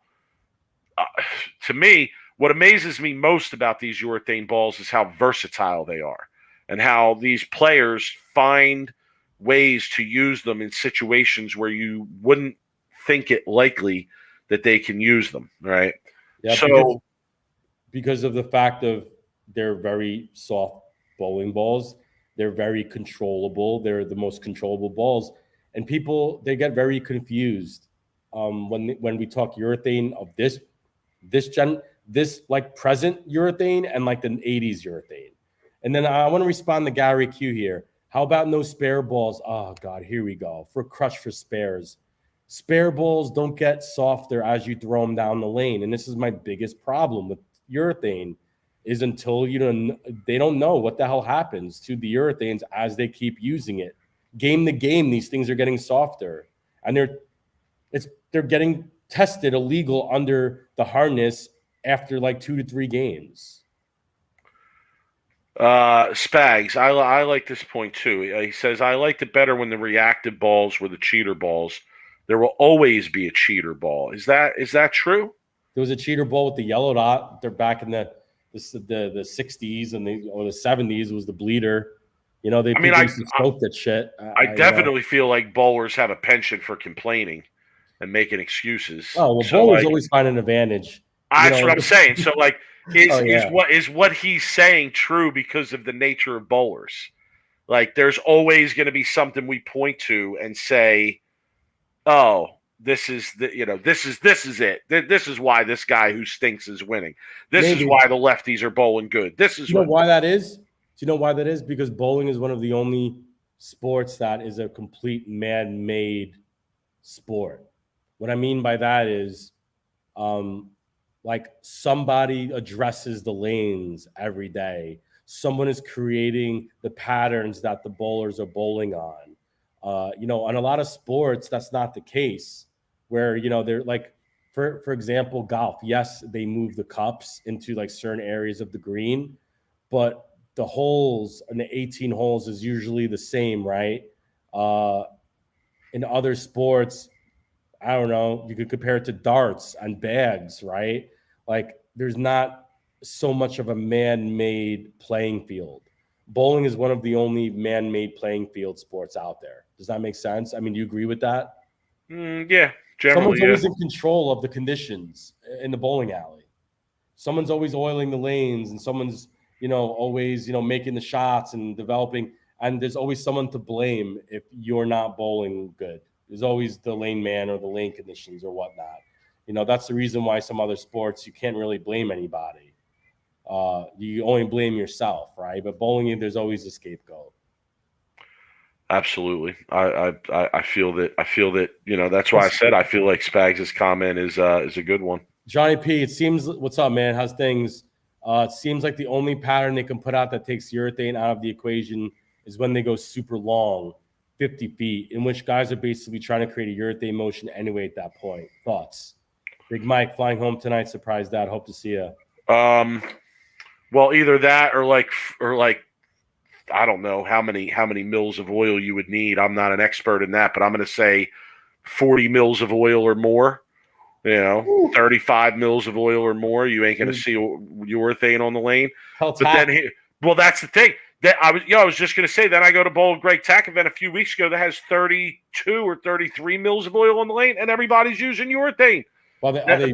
To me, what amazes me most about these urethane balls is how versatile they are, and how these players find ways to use them in situations where you wouldn't think it likely that they can use them, right?
Yeah,
so
because of the fact of they're very soft bowling balls, they're very controllable. They're the most controllable balls, and people, they get very confused when we talk urethane of this like present urethane and like the 80s urethane. And then I want to respond to Gary Q here. How about no spare balls? Oh, God, here we go. For crush for spares. Spare balls don't get softer as you throw them down the lane. And this is my biggest problem with urethane is until they don't know what the hell happens to the urethanes as they keep using it. Game to game, these things are getting softer. And they're getting tested illegal under the harness after like 2 to 3 games.
Spags, I like this point too. He says, I liked it better when the reactive balls were the cheater balls. there will always be a cheater ball. Is that true?
There was a cheater ball with the yellow dot. They're back in the 60s and or the 70s was the bleeder. You know, people used to smoke that shit.
I definitely feel like bowlers have a penchant for complaining and making excuses.
Oh, well, bowlers always find an advantage.
That's what I'm saying. So, like, is what he's saying true because of the nature of bowlers? Like, there's always going to be something we point to and say, "Oh, this is this is it. This is why this guy who stinks is winning. This is why the lefties are bowling good. This is
why that is. Do you know why that is? Because bowling is one of the only sports that is a complete man-made sport. What I mean by that is, like somebody addresses the lanes every day. Someone is creating the patterns that the bowlers are bowling on. On a lot of sports, that's not the case. Where they're like, for example, golf. Yes, they move the cups into like certain areas of the green, but the holes and the 18 holes is usually the same, right? In other sports, I don't know, you could compare it to darts and bags, right? Like there's not so much of a man-made playing field. Bowling is one of the only man-made playing field sports out there. Does that make sense? I mean, do you agree with that?
Yeah, generally.
Someone's always in control of the conditions in the bowling alley. Someone's always oiling the lanes, and someone's always making the shots and developing. And there's always someone to blame if you're not bowling good. There's always the lane man or the lane conditions or whatnot. That's the reason why some other sports you can't really blame anybody. You only blame yourself, right? But bowling, there's always a scapegoat.
Absolutely. I feel that that's why I said I feel like Spags' comment is a good one.
Johnny P, it seems, what's up, man? How's things? It seems like the only pattern they can put out that takes urethane out of the equation is when they go super long, 50 feet, in which guys are basically trying to create a urethane motion anyway at that point. Thoughts? Big Mike flying home tonight. Surprise dad. Hope to see you.
Well, either that or like I don't know how many mils of oil you would need. I'm not an expert in that, but I'm going to say 40 mils of oil or more. 35 mils of oil or more. You ain't going to see urethane on the lane. But then, that's the thing. That I was just going to say. Then I go to bowl Greg Tack event a few weeks ago that has 32 or 33 mils of oil on the lane, and everybody's using urethane.
Well, are they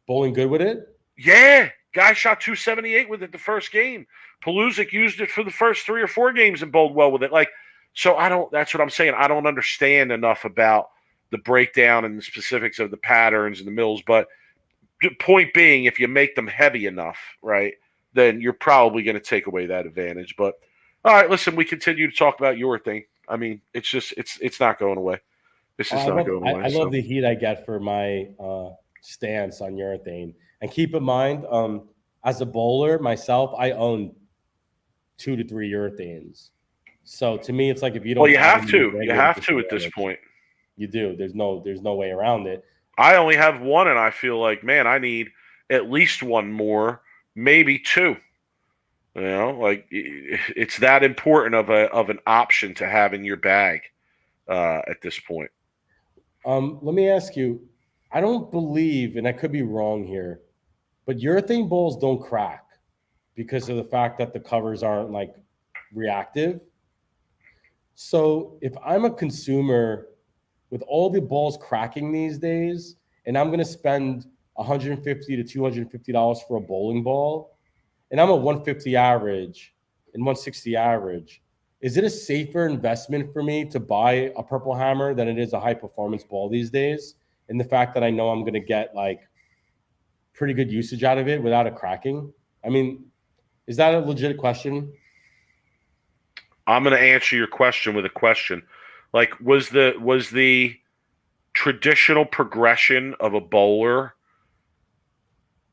bowling good with it?
Yeah, guy shot 278 with it the first game. Pelusic used it for the first 3 or 4 games and bowled well with it. That's what I'm saying. I don't understand enough about the breakdown and the specifics of the patterns and the mills. But the point being, if you make them heavy enough, right, then you're probably going to take away that advantage. But all right, listen, we continue to talk about urethane. I mean, it's just it's not going away. This is not going away.
I love the heat I get for my stance on urethane. And keep in mind, as a bowler myself, I own 2 to 3 urethanes. So to me, it's like if you don't.
Well, you have to at this point.
You do. There's no way around it.
I only have 1, and I feel like, man, I need at least 1 more, maybe 2. It's that important of an option to have in your bag at this point.
Let me ask you. I don't believe, and I could be wrong here, but urethane bowls don't crack because of the fact that the covers aren't like reactive. So if I'm a consumer with all the balls cracking these days, and I'm going to spend $150 to $250 for a bowling ball, and I'm a 150 average and 160 average, is it a safer investment for me to buy a Purple Hammer than it is a high performance ball these days? And the fact that I know I'm going to get like pretty good usage out of it without it cracking. I mean, is that a legit question?
I'm going to answer your question with a question. Like, was the traditional progression of a bowler,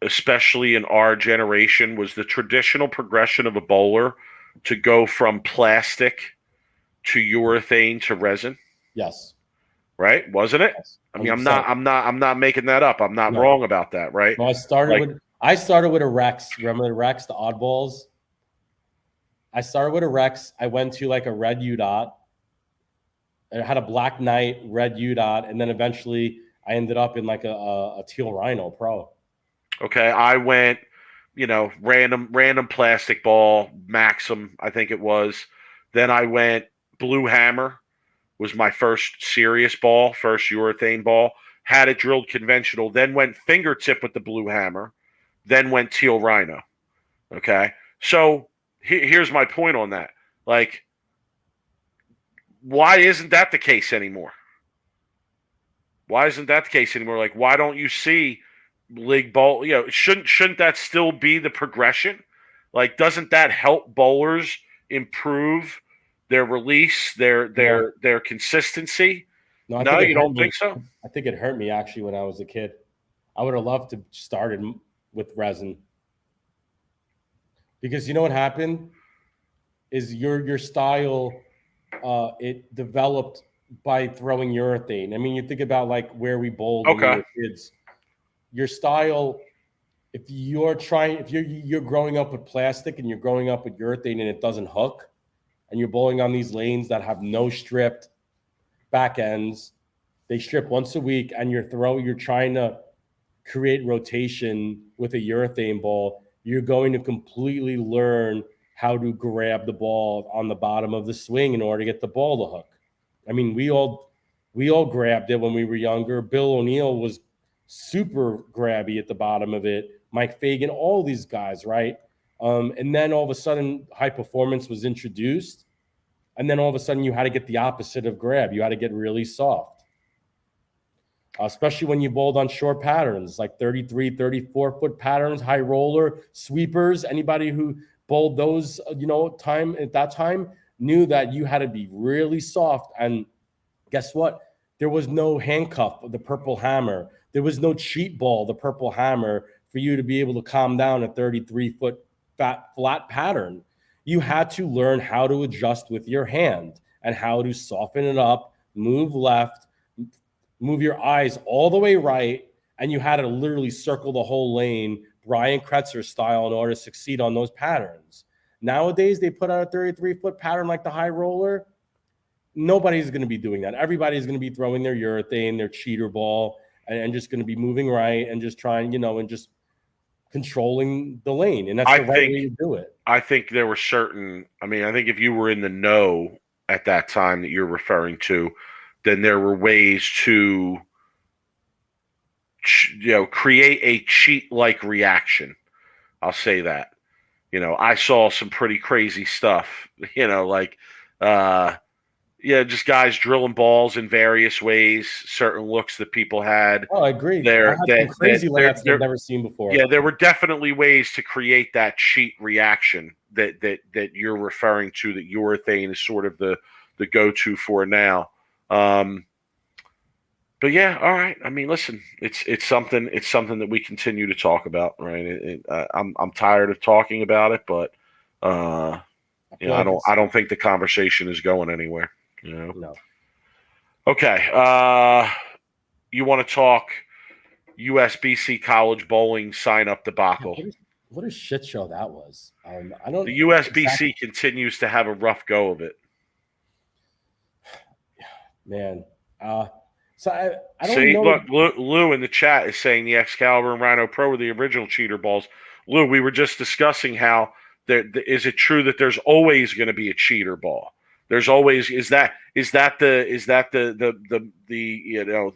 especially in our generation, was the traditional progression of a bowler to go from plastic to urethane to resin?
Yes.
Right? Wasn't it?
Yes.
I mean, I'm not making that up. I'm not wrong about that, right?
Well, I started with a Rex. Remember the Rex, the oddballs? I started with a Rex. I went to like a red U-Dot. I had a Black Knight, red UDOT, and then eventually I ended up in like a teal Rhino Pro.
Okay, I went, random plastic ball, Maxim, I think it was. Then I went Blue Hammer was my first serious ball, first urethane ball. Had it drilled conventional, then went fingertip with the Blue Hammer, then went teal Rhino. Okay, so here's my point on that. Like, why isn't that the case anymore? Why isn't that the case anymore? Like, why don't you see league bowl? Shouldn't that still be the progression? Like, doesn't that help bowlers improve their release, their consistency? No, you don't think so?
I think it hurt me actually when I was a kid. I would have loved to started with resin, because you know what happened is your style it developed by throwing urethane. I mean, you think about like where we bowled when we were kids. Your style, if you're growing up with plastic and you're growing up with urethane and it doesn't hook, and you're bowling on these lanes that have no stripped back ends, they strip once a week, and you're trying to create rotation with a urethane ball, you're going to completely learn how to grab the ball on the bottom of the swing in order to get the ball to hook. I mean, we all grabbed it when we were younger. Bill O'Neill was super grabby at the bottom of it. Mike Fagan, all these guys, right? And then all of a sudden, high performance was introduced. And then all of a sudden, you had to get the opposite of grab. You had to get really soft, especially when you bowled on short patterns, like 33, 34-foot patterns, high roller, sweepers. Anybody who bowled those, at that time knew that you had to be really soft. And guess what? There was no handcuff, the purple hammer. There was no cheat ball, the purple hammer, for you to be able to calm down a 33-foot flat pattern. You had to learn how to adjust with your hand and how to soften it up, move left, move your eyes all the way right, and you had to literally circle the whole lane, Brian Kretzer style, in order to succeed on those patterns. Nowadays, they put out a 33-foot pattern like the high roller. Nobody's going to be doing that. Everybody's going to be throwing their urethane, their cheater ball, and just going to be moving right and just trying, and just controlling the lane. And that's the right way to do it.
I think there were certain, I think if you were in the know at that time that you're referring to, then there were ways to, create a cheat-like reaction. I'll say that. I saw some pretty crazy stuff, just guys drilling balls in various ways, certain looks that people had.
Oh, I agree. Crazy layups I've never seen before.
Yeah, there were definitely ways to create that cheat reaction that you're referring to, that urethane is sort of the go-to for now. But yeah, all right. Listen, it's something that we continue to talk about, right? I'm tired of talking about it, but I don't think the conversation is going anywhere.
No.
Okay. You want to talk USBC college bowling sign up debacle?
What a shit show that was.
The USBC continues to have a rough go of it.
Man. So I don't
See,
know.
Look, Lou in the chat is saying the Excalibur and Rhino Pro were the original cheater balls. Lou, we were just discussing how is it true that there's always going to be a cheater ball? There's always is that the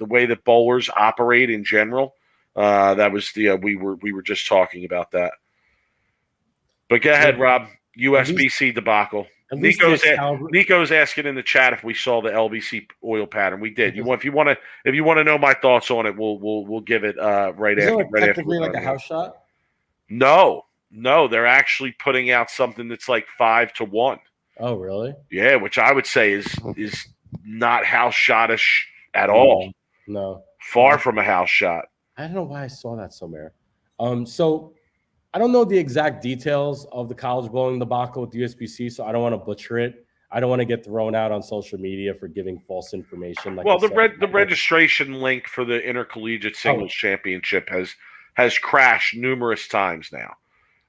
way that bowlers operate in general? That was we were just talking about that. But go ahead, Rob. USBC debacle. Nico's asking in the chat if we saw the LBC oil pattern. We did. If you want to know my thoughts on it, we'll give it right after.
Technically, like a house shot.
No, they're actually putting out something that's like 5-1.
Oh, really?
Yeah, which I would say is not house shot-ish at all.
No,
far from a house shot.
I don't know why I saw that somewhere. So I don't know the exact details of the college bowling debacle with the USBC, so I don't want to butcher it. I don't want to get thrown out on social media for giving false information.
The registration link for the intercollegiate singles championship has crashed numerous times now,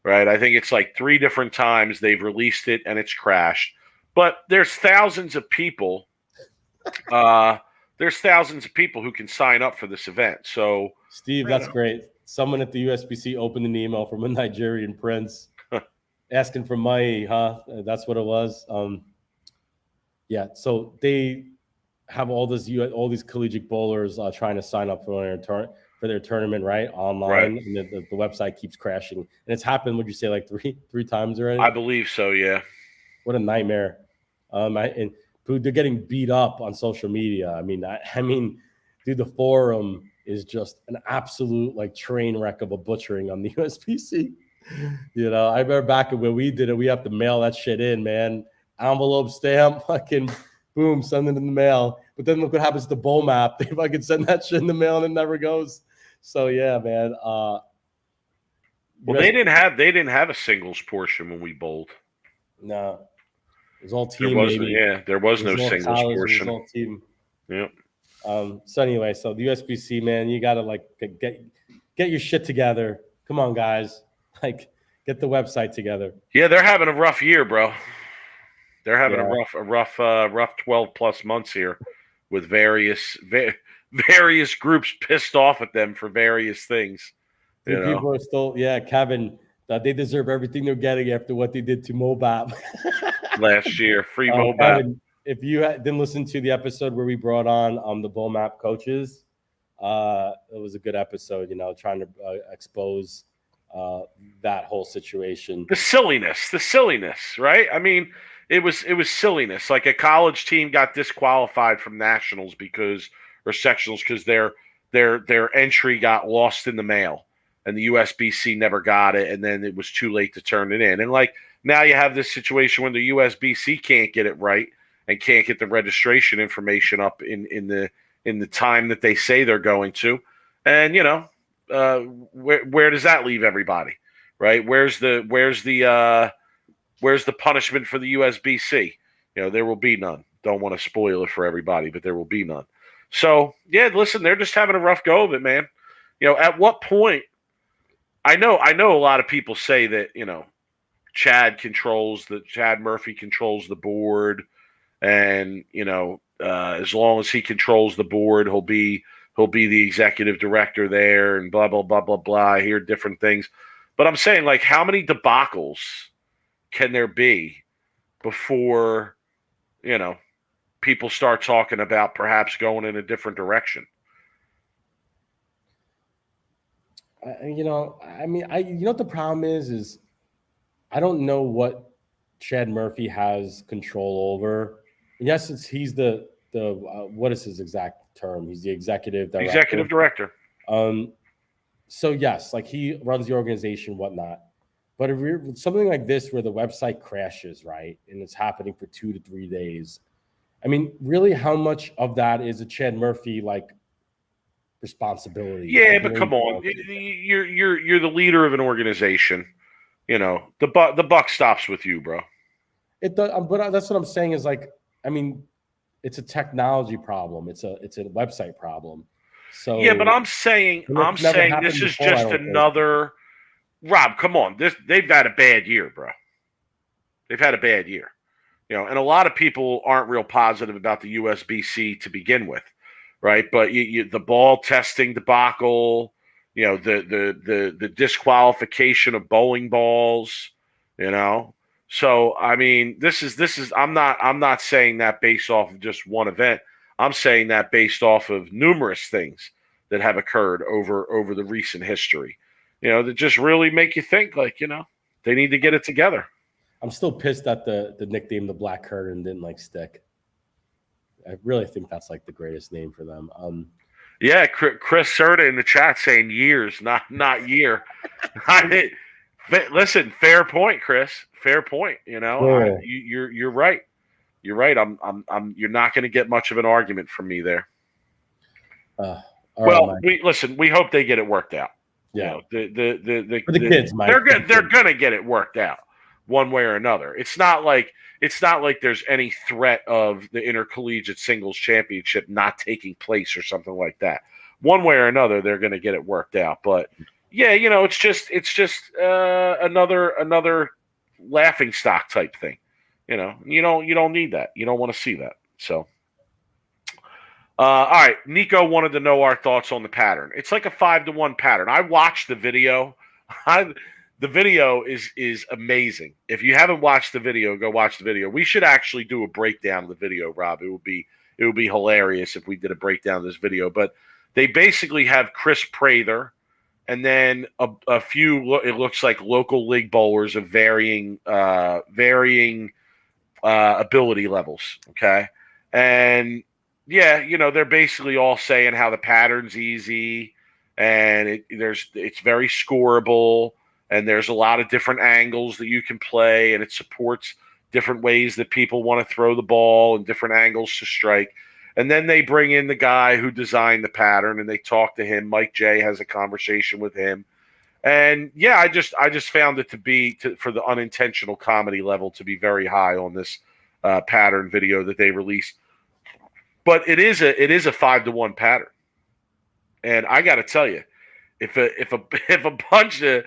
right? I think it's like 3 different times they've released it and it's crashed. But there's thousands of people there's thousands of people who can sign up for this event. So,
Steve, that's great. Someone at the USBC opened an email from a Nigerian prince asking for money, huh? That's what it was. Yeah, so they have all these collegiate bowlers trying to sign up for their tournament, right? Online,
Right.
and the website keeps crashing. And it's happened, would you say, like three times already?
I believe so, yeah.
What a nightmare. And they're getting beat up on social media. I mean, dude, the forum is just an absolute like train wreck of a butchering on the USBC. I remember back when we did it, we have to mail that shit in, man. Envelope stamp, fucking boom, send it in the mail. But then look what happens to the bowl map. They fucking send that shit in the mail and it never goes. So yeah, man.
Well, they didn't have a singles portion when we bowled.
No. It was all team.
There was no singles portion.
It was all team.
Yeah.
So anyway, so the USBC, man, you gotta like get your shit together. Come on, guys. Like, get the website together.
Yeah, they're having a rough year, bro. They're having a rough 12 plus months here with various groups pissed off at them for various things.
People are still, Kevin, they deserve everything they're getting after what they did to Mobap
last year. Free Mobap.
Kevin, if you didn't listen to the episode where we brought on the Bowl Map coaches, it was a good episode. Trying to expose that whole situation.
The silliness, right? I mean, it was silliness. Like a college team got disqualified from nationals or sectionals because their entry got lost in the mail, and the USBC never got it, and then it was too late to turn it in. And like now you have this situation when the USBC can't get it right and can't get the registration information up in the time that they say they're going to, and where does that leave everybody, right? Where's the punishment for the USBC? There will be none. Don't want to spoil it for everybody, but there will be none. So yeah, listen, they're just having a rough go of it, man. At what point? I know a lot of people say that Chad Murphy controls the board, and as long as he controls the board, he'll be the executive director there, and blah blah blah blah blah. I hear different things, but I'm saying, like, how many debacles can there be before people start talking about perhaps going in a different direction?
What the problem is I don't know what Chad Murphy has control over. Yes, he's the what is his exact term? He's the executive director.
Executive director.
So yes, like he runs the organization, whatnot. But if something like this where the website crashes, right, and it's happening for 2 to 3 days, I mean, really, how much of that is a Chad Murphy responsibility?
Yeah, but come on, you're the leader of an organization. The buck stops with you, bro.
It does, but that's what I'm saying is it's a technology problem. It's a website problem. So
yeah, but I'm saying this is just another. Rob, come on. They've had a bad year, bro. They've had a bad year. And a lot of people aren't real positive about the USBC to begin with, right? But the ball testing debacle, the disqualification of bowling balls, So I mean, this is I'm not saying that based off of just one event. I'm saying that based off of numerous things that have occurred over the recent history. That just really make you think, they need to get it together.
I'm still pissed that the nickname the Black Curtain didn't stick. I really think that's the greatest name for them.
Yeah, Chris Serta in the chat saying years, not year. Listen, fair point, Chris. Fair point.
Sure.
You're right. You're right. You're not going to get much of an argument from me there. We hope they get it worked out.
Yeah,
for the
kids, Mike.
They're gonna get it worked out one way or another. It's not like there's any threat of the intercollegiate singles championship not taking place or something like that. One way or another, they're gonna get it worked out. But yeah, it's just another laughing stock type thing. You don't need that. You don't want to see that. So All right, Nico wanted to know our thoughts on the pattern. It's like a 5-to-1 pattern. I watched the video. The video is amazing. If you haven't watched the video, go watch the video. We should actually do a breakdown of the video, Rob. It would be hilarious if we did a breakdown of this video. But they basically have Chris Prather, and then a few. It looks like local league bowlers of varying ability levels. Okay, and yeah, they're basically all saying how the pattern's easy and it's very scoreable and there's a lot of different angles that you can play and it supports different ways that people want to throw the ball and different angles to strike. And then they bring in the guy who designed the pattern and they talk to him. Mike J has a conversation with him. And yeah, I just found it to be for the unintentional comedy level to be very high on this pattern video that they released. But it is a 5-to-1 pattern, and I got to tell you, if a bunch of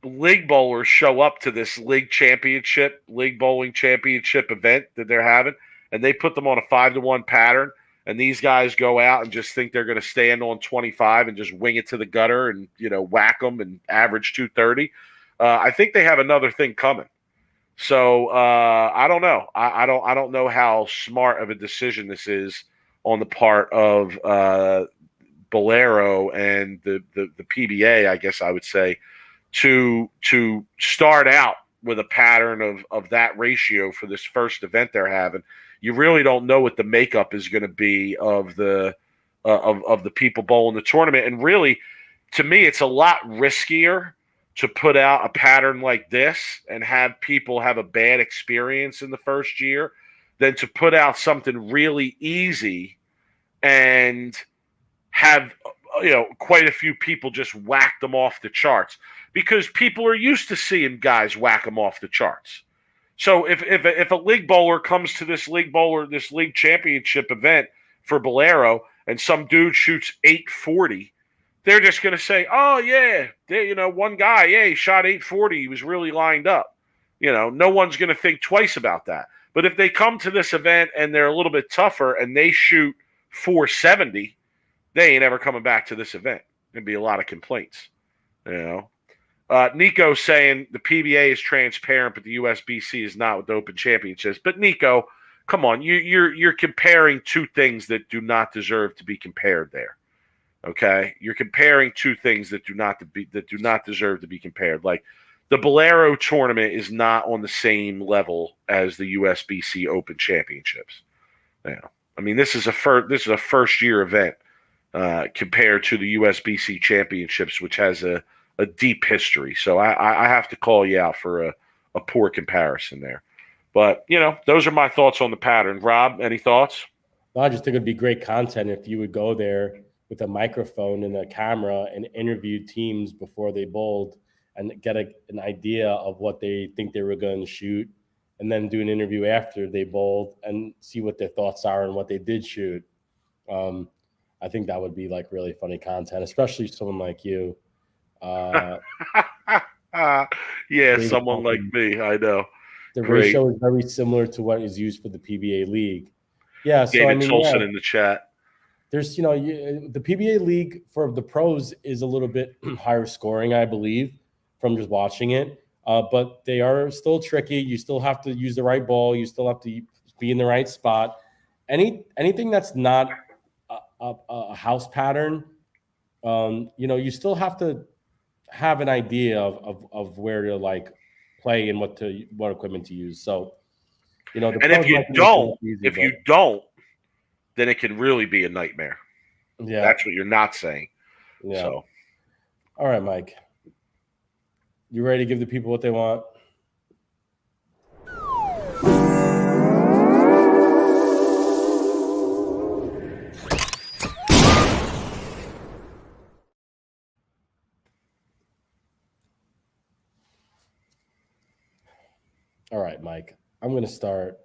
league bowlers show up to this league bowling championship event that they're having, and they put them on a 5-to-1 pattern, and these guys go out and just think they're going to stand on 25 and just wing it to the gutter and whack them and average 230, I think they have another thing coming. So I don't know. I don't know how smart of a decision this is on the part of Bolero and the PBA, I guess I would say, to start out with a pattern of that ratio for this first event they're having. You really don't know what the makeup is going to be of the people bowling the tournament, and really, to me, it's a lot riskier to put out a pattern like this and have people have a bad experience in the first year than to put out something really easy and have quite a few people just whack them off the charts, because people are used to seeing guys whack them off the charts. So if a league bowler comes to this league championship event for Bolero and some dude shoots 840, they're just going to say, oh, yeah, one guy, yeah, he shot 840. He was really lined up. No one's going to think twice about that. But if they come to this event and they're a little bit tougher and they shoot 470, they ain't ever coming back to this event. There'd be a lot of complaints. Nico saying the PBA is transparent, but the USBC is not with the Open Championships. But Nico, come on, you're comparing two things that do not deserve to be compared there. Okay, you're comparing two things that do not deserve to be compared. Like the Bolero tournament is not on the same level as the USBC Open Championships. I mean, this is a first year event compared to the USBC Championships, which has a deep history. So I have to call you out for a poor comparison there. But those are my thoughts on the pattern. Rob, any thoughts?
Well, I just think it'd be great content if you would go there with a microphone and a camera and interview teams before they bowled and get an idea of what they think they were going to shoot, and then do an interview after they bowled and see what their thoughts are and what they did shoot. I think that would be like really funny content, especially someone like you.
Yeah, someone like me, I know.
The ratio is very similar to what is used for the PBA league. Yeah, so
David Tolson in the chat.
There's, the PBA league for the pros is a little bit higher scoring, I believe, from just watching it. But they are still tricky. You still have to use the right ball. You still have to be in the right spot. Anything that's not a house pattern, you still have to have an idea of where to like play and what equipment to use. So, and
if you don't, then it can really be a nightmare.
Yeah,
that's what you're not saying.
Yeah.
So,
all right, Mike, you ready to give the people what they want? All right, Mike, I'm going to start.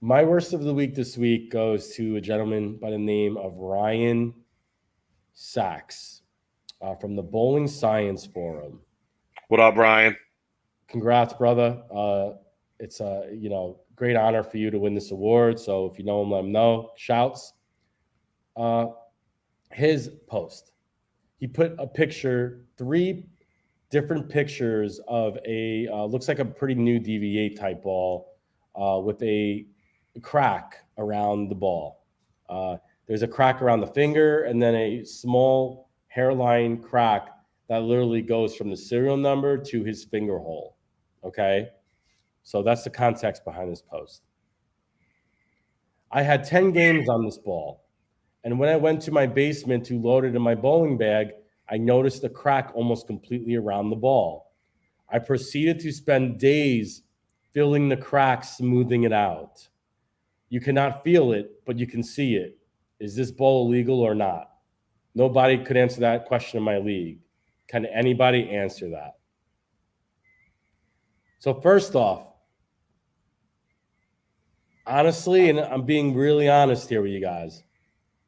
My worst of the week this week goes to a gentleman by the name of Ryan Sachs from the Bowling Science Forum.
What up, Ryan?
Congrats, brother. It's great honor for you to win this award. So if you know him, let him know. Shouts. His post. He put a picture, 3 different pictures of a looks like a pretty new DV8 type ball with a crack around the ball. There's a crack around the finger and then a small hairline crack that literally goes from the serial number to his finger hole. Okay? So that's the context behind this post. I had 10 games on this ball. And when I went to my basement to load it in my bowling bag, I noticed a crack almost completely around the ball. I proceeded to spend days filling the crack, smoothing it out. You cannot feel it, but you can see it. Is this ball illegal or not? Nobody could answer that question in my league. Can anybody answer that? So first off, honestly, and I'm being really honest here with you guys,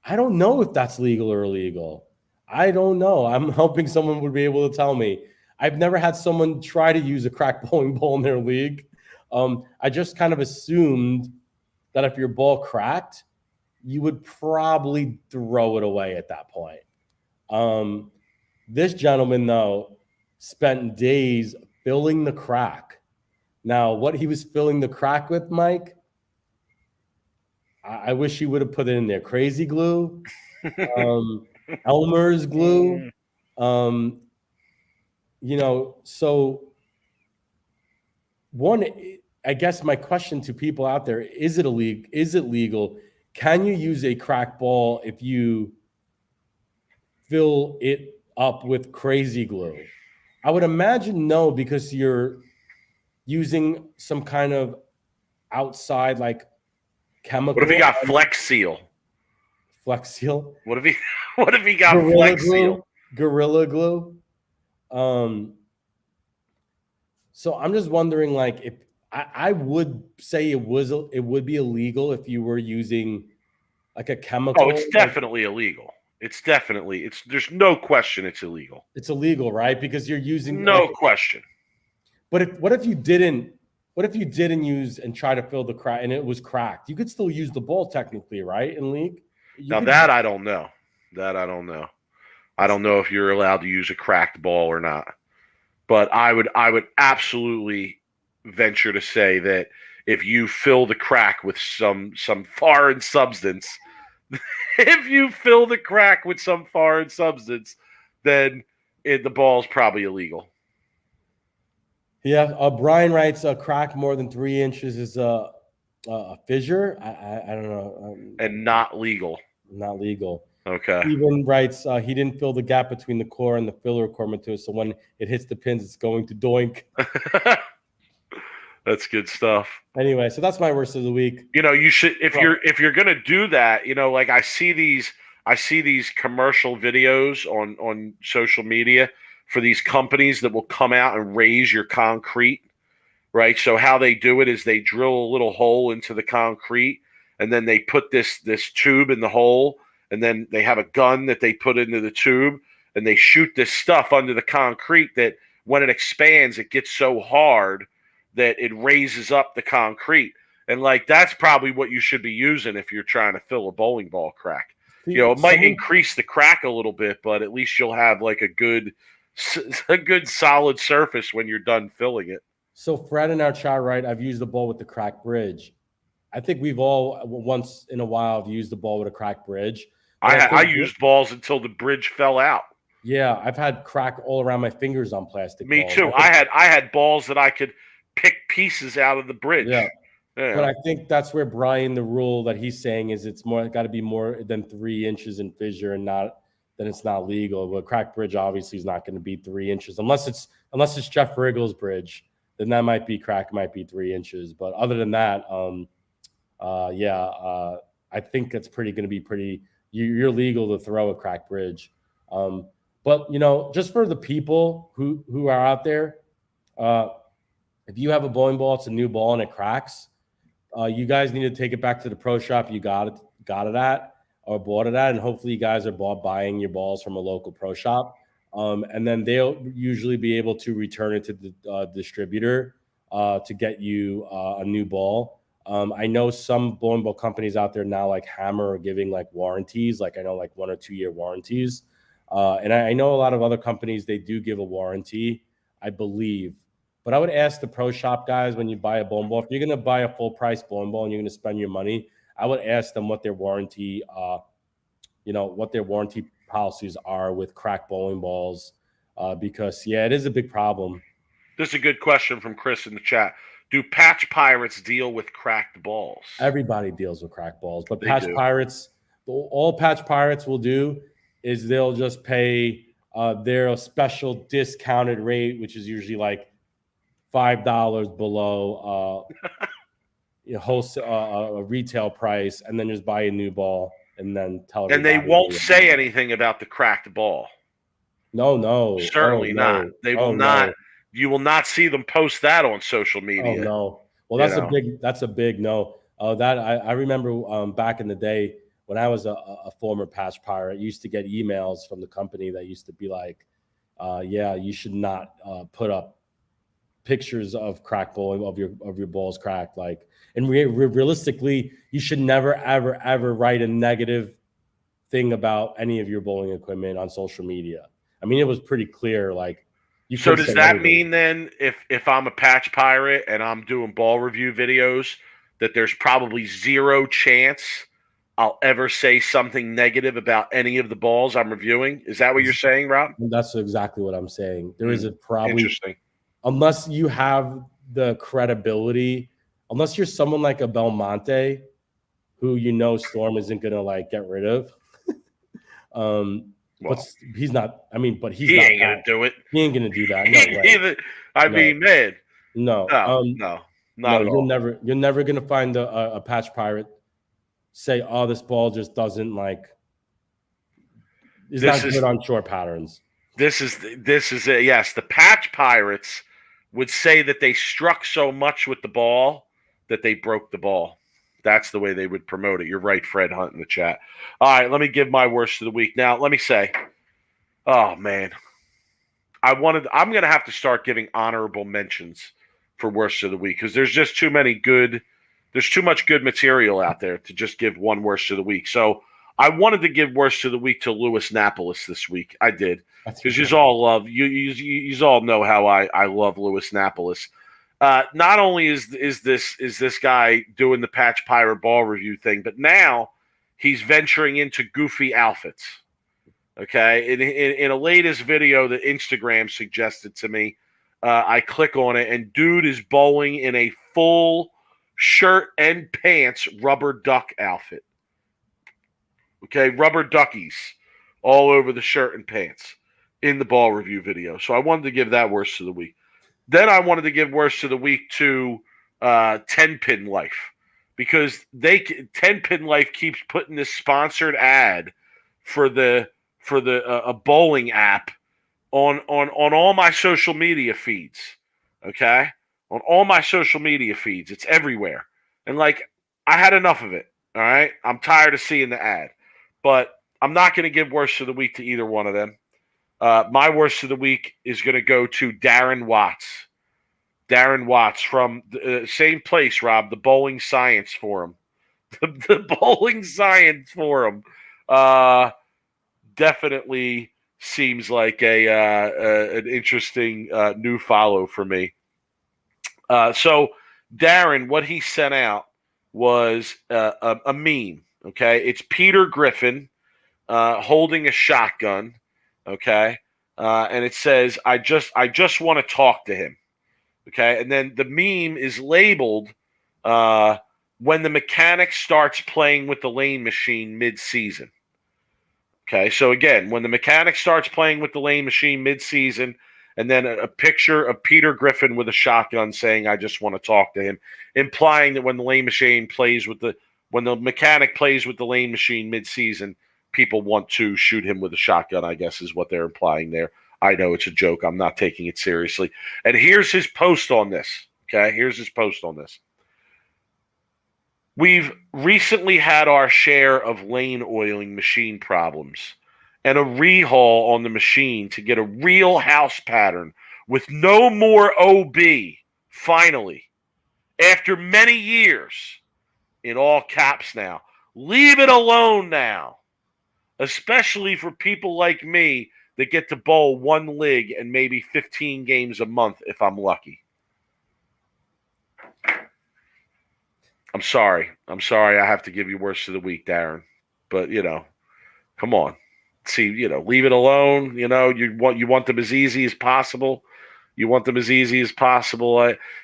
I don't know if that's legal or illegal. I don't know. I'm hoping someone would be able to tell me. I've never had someone try to use a cracked bowling ball in their league. I just kind of assumed that if your ball cracked, you would probably throw it away at that point. This gentleman, though, spent days filling the crack. Now, what he was filling the crack with, Mike, I wish he would have put it in there. Crazy glue, Elmer's glue. So one, I guess my question to people out there, is it illegal? Is it legal? Can you use a crack ball if you fill it up with crazy glue? I would imagine no, because you're using some kind of outside like chemical.
What if he got Flex Seal?
Flex Seal?
What if he got Flex Seal?
Gorilla Glue. So I'm just wondering, like, if I would say it would be illegal if you were using like a chemical.
Oh, it's definitely illegal. There's no question it's illegal.
It's illegal, right? Because you're using
question.
But what if you didn't use and try to fill the crack and it was cracked? You could still use the ball technically, right? In league.
I don't know. I don't know if you're allowed to use a cracked ball or not. But I would absolutely venture to say that if you fill the crack with some foreign substance, then the ball's probably illegal.
Yeah, Brian writes, a crack more than 3 inches is a fissure. I don't know.
And not legal.
Not legal.
Okay.
Steven writes, he didn't fill the gap between the core and the filler requirement to it, so when it hits the pins, it's going to doink.
That's good stuff.
Anyway, so that's my worst of the week.
You should, if you're gonna do that, like I see these commercial videos on social media for these companies that will come out and raise your concrete, right? So how they do it is they drill a little hole into the concrete, and then they put this tube in the hole, and then they have a gun that they put into the tube, and they shoot this stuff under the concrete that when it expands, it gets so hard that it raises up the concrete. And that's probably what you should be using if you're trying to fill a bowling ball crack. It might increase the crack a little bit, but at least you'll have like a good solid surface when you're done filling it.
So Fred in our chat, right? I've used the ball with the cracked bridge. I think we've all once in a while have used the ball with a cracked bridge.
I used balls until the bridge fell out.
Yeah, I've had crack all around my fingers on plastic balls.
Me too. I had balls that I could pick pieces out of the bridge.
Yeah. But I think that's where Brian, the rule that he's saying is it's got to be more than 3 inches in fissure, and then it's not legal. But cracked bridge obviously is not going to be 3 inches unless it's Jeff Riggle's bridge. Then that might be 3 inches. But other than that, I think it's going to be pretty. You're legal to throw a cracked bridge. But just for the people who are out there, if you have a bowling ball, it's a new ball and it cracks, you guys need to take it back to the pro shop you got it at or bought it at, and hopefully you guys are buying your balls from a local pro shop, and then they'll usually be able to return it to the distributor to get you a new ball. I know some bowling ball companies out there now, like Hammer, are giving like warranties. Like I know like 1 or 2 year warranties. And I know a lot of other companies, they do give a warranty, I believe. But I would ask the pro shop guys when you buy a bowling ball, if you're going to buy a full price bowling ball and you're going to spend your money, I would ask them what their warranty, what their warranty policies are with cracked bowling balls. Because yeah, it is a big problem.
This is a good question from Chris in the chat. Do patch pirates deal with cracked balls?
Everybody deals with cracked balls, but
They
patch
do.
pirates, all patch pirates will do is they'll just pay their special discounted rate, which is usually like $5 below wholesale retail price, and then just buy a new ball and then tell everybody.
And they won't say anything about the cracked ball.
No.
Certainly not. They will not. You will not see them post that on social media.
Oh no. Well, that's a big no. That I remember back in the day when I was a former patch pirate, I used to get emails from the company that used to be like, yeah, you should not put up pictures of cracked bowling of your balls cracked. Like, and realistically, you should never ever write a negative thing about any of your bowling equipment on social media. I mean, it was pretty clear. Like,
so does that mean then if I'm a patch pirate and I'm doing ball review videos that there's probably zero chance I'll ever say something negative about any of the balls I'm reviewing? Is that what you're saying, Rob?
That's exactly what I'm saying. There is a probably,
interesting.
Unless you have the credibility, unless you're someone like a Belmonte, who Storm isn't gonna like get rid of. But he's not. I mean, but he
ain't gonna do it.
He ain't gonna do that. No way.
I mean, man.
No,
not at all.
You're never gonna find a patch pirate say, "Oh, this ball just doesn't like." Is not good on short patterns.
This is it. Yes, the patch pirates would say that they struck so much with the ball that they broke the ball. That's the way they would promote it. You're right, Fred Hunt in the chat. All right, let me give my worst of the week. Now, let me say, oh man, I'm going to have to start giving honorable mentions for worst of the week because there's just too much good material out there to just give one worst of the week. So I wanted to give worst of the week to Louis Napolis this week. I did because you all know how I love Louis Napolis. Not only is this guy doing the patch pirate ball review thing, but now he's venturing into goofy outfits. Okay, in a latest video that Instagram suggested to me, I click on it, and dude is bowling in a full shirt and pants rubber duck outfit. Okay, rubber duckies all over the shirt and pants in the ball review video. So I wanted to give that worst of the week. Then I wanted to give worst of the week to 10 Pin Life because 10 Pin Life keeps putting this sponsored ad for a bowling app on all my social media feeds. Okay, on all my social media feeds, it's everywhere, and like I had enough of it. All right, I'm tired of seeing the ad, but I'm not going to give worst of the week to either one of them. My worst of the week is going to go to Darren Watts. Darren Watts from the same place, Rob, the Bowling Science Forum. The Bowling Science Forum definitely seems like an interesting new follow for me. So Darren, what he sent out was a meme. Okay, it's Peter Griffin holding a shotgun. Okay, and it says, "I just want to talk to him." Okay, and then the meme is labeled when the mechanic starts playing with the lane machine mid-season. Okay, so again, when the mechanic starts playing with the lane machine mid-season, and then a picture of Peter Griffin with a shotgun saying, "I just want to talk to him," implying that when the mechanic plays with the lane machine mid-season, people want to shoot him with a shotgun, I guess is what they're implying there. I know it's a joke. I'm not taking it seriously. And here's his post on this. Okay, here's his post on this. We've recently had our share of lane oiling machine problems and a rehaul on the machine to get a real house pattern with no more OB. Finally, after many years, in all caps now, leave it alone now, especially for people like me that get to bowl one league and maybe 15 games a month if I'm lucky. I'm sorry. I have to give you worst of the week, Darren. But, come on. See, leave it alone. You want them as easy as possible.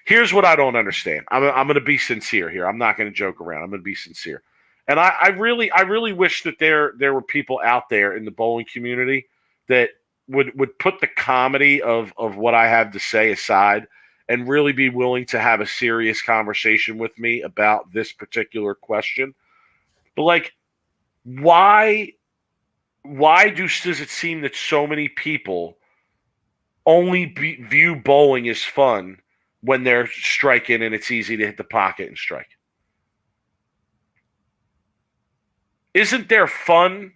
Here's what I don't understand. I'm going to be sincere here. I'm not going to joke around. I'm going to be sincere. And I really wish that there were people out there in the bowling community that would put the comedy of what I have to say aside and really be willing to have a serious conversation with me about this particular question. But why does it seem that so many people only view bowling as fun when they're striking and it's easy to hit the pocket and strike? Isn't there fun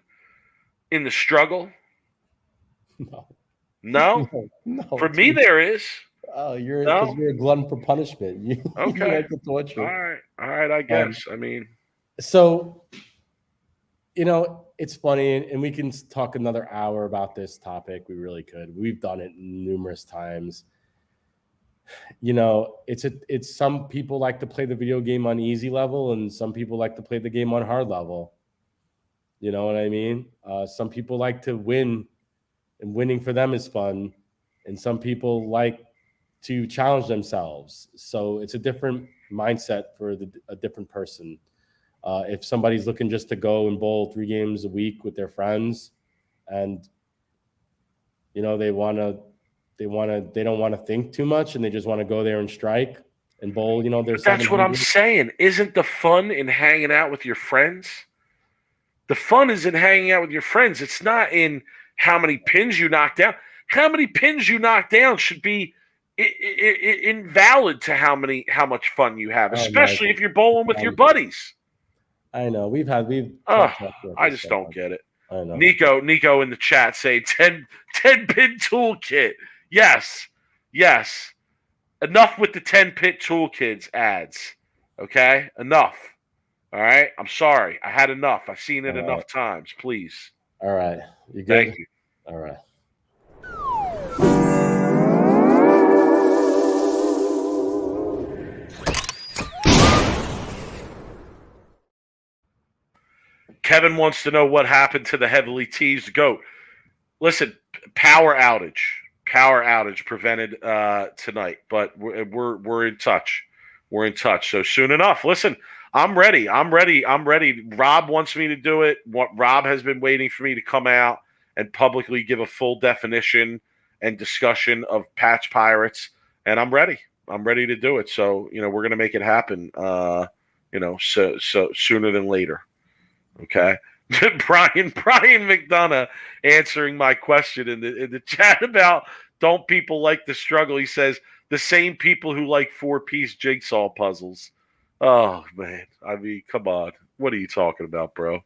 in the struggle? No? For me, there is.
Oh, you're a glutton for punishment. You like the torture.
All right. I guess.
So, it's funny, and we can talk another hour about this topic. We really could. We've done it numerous times. It's some people like to play the video game on easy level, and some people like to play the game on hard level. You know what I mean? Some people like to win, and winning for them is fun, and some people like to challenge themselves. So it's a different mindset for a different person. If somebody's looking just to go and bowl 3 games a week with their friends, and they don't want to think too much, and they just want to go there and strike and bowl.
That's what I'm saying. Isn't the fun in hanging out with your friends? The fun is in hanging out with your friends. It's not in how many pins you knock down. How many pins you knock down should be invalid to how much fun you have, especially if you're bowling with your buddies.
I know we've.
I just don't get it.
I know.
Nico in the chat say 10 pin toolkit. Yes. Enough with the 10 pin toolkits ads. Okay, enough. All right, I'm sorry. I had enough. I've seen it enough times. Please.
All right, you good?
Thank you.
All right.
Kevin wants to know what happened to the heavily teased GOAT. Listen, power outage prevented tonight, but we're in touch. We're in touch. So soon enough. Listen, I'm ready. Rob wants me to do it. Rob has been waiting for me to come out and publicly give a full definition and discussion of Patch Pirates, and I'm ready. I'm ready to do it. So we're gonna make it happen. So sooner than later. Okay. Brian McDonough answering my question in the chat about don't people like the struggle. He says the same people who like 4-piece jigsaw puzzles. Oh man, come on. What are you talking about, bro?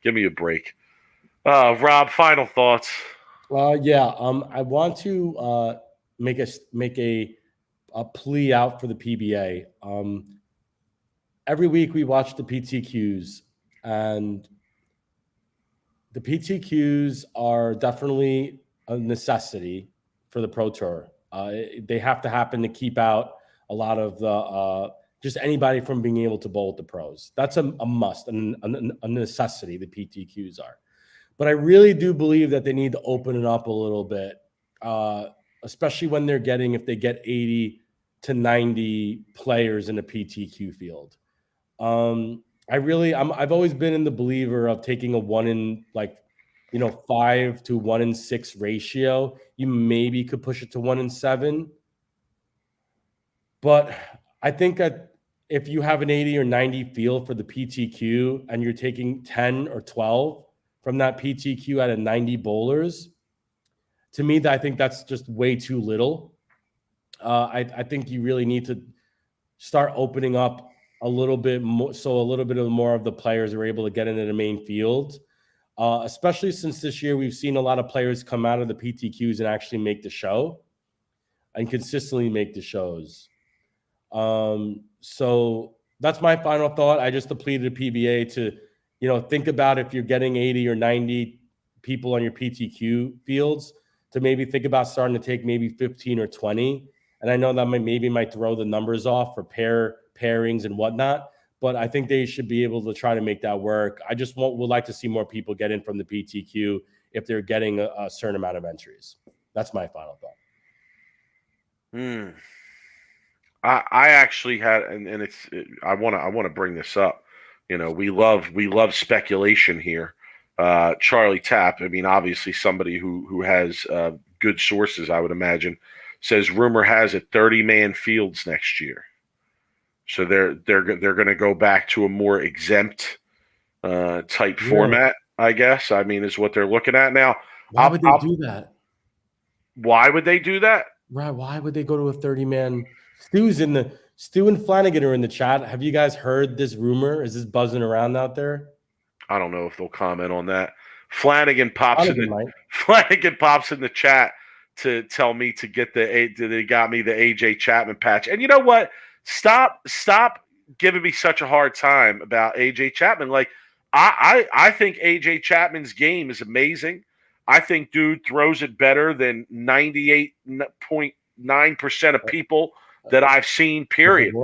Give me a break. Rob, final thoughts.
I want to make a plea out for the PBA. Every week we watch the PTQs, and the PTQs are definitely a necessity for the Pro Tour. They have to happen to keep out a lot of the just anybody from being able to bowl at the pros. That's a must and a necessity, the PTQs are. But I really do believe that they need to open it up a little bit, especially when if they get 80 to 90 players in a PTQ field. I've always been in the believer of taking a 5 to 1-in-6 ratio. You maybe could push it to 1-in-7. But I think that if you have an 80 or 90 field for the PTQ and you're taking 10 or 12 from that PTQ out of 90 bowlers, to me, I think that's just way too little. I think you really need to start opening up a little bit more, so a little bit more of the players are able to get into the main field, especially since this year we've seen a lot of players come out of the PTQs and actually make the show and consistently make the shows. So that's my final thought. I just depleted a PBA to, think about if you're getting 80 or 90 people on your PTQ fields, to maybe think about starting to take maybe 15 or 20. And I know that might throw the numbers off for pairings and whatnot, but I think they should be able to try to make that work. I just would like to see more people get in from the PTQ if they're getting a certain amount of entries. That's my final thought.
I actually had, and I want to bring this up. We love speculation here. Charlie Tapp, I mean, obviously somebody who has good sources, I would imagine, says rumor has it 30-man fields next year. So they're going to go back to a more exempt type format, I guess. I mean, is what they're looking at now.
Why would they do that?
Why would they do that?
Right. Why would they go to a 30-man? Stu and Flanagan are in the chat. Have you guys heard this rumor? Is this buzzing around out there?
I don't know if they'll comment on that. Flanagan pops in the chat to tell me to get they got me the AJ Chapman patch. And you know what? Stop giving me such a hard time about AJ Chapman. Like I think AJ Chapman's game is amazing. I think dude throws it better than 98.9% of people that I've seen, period.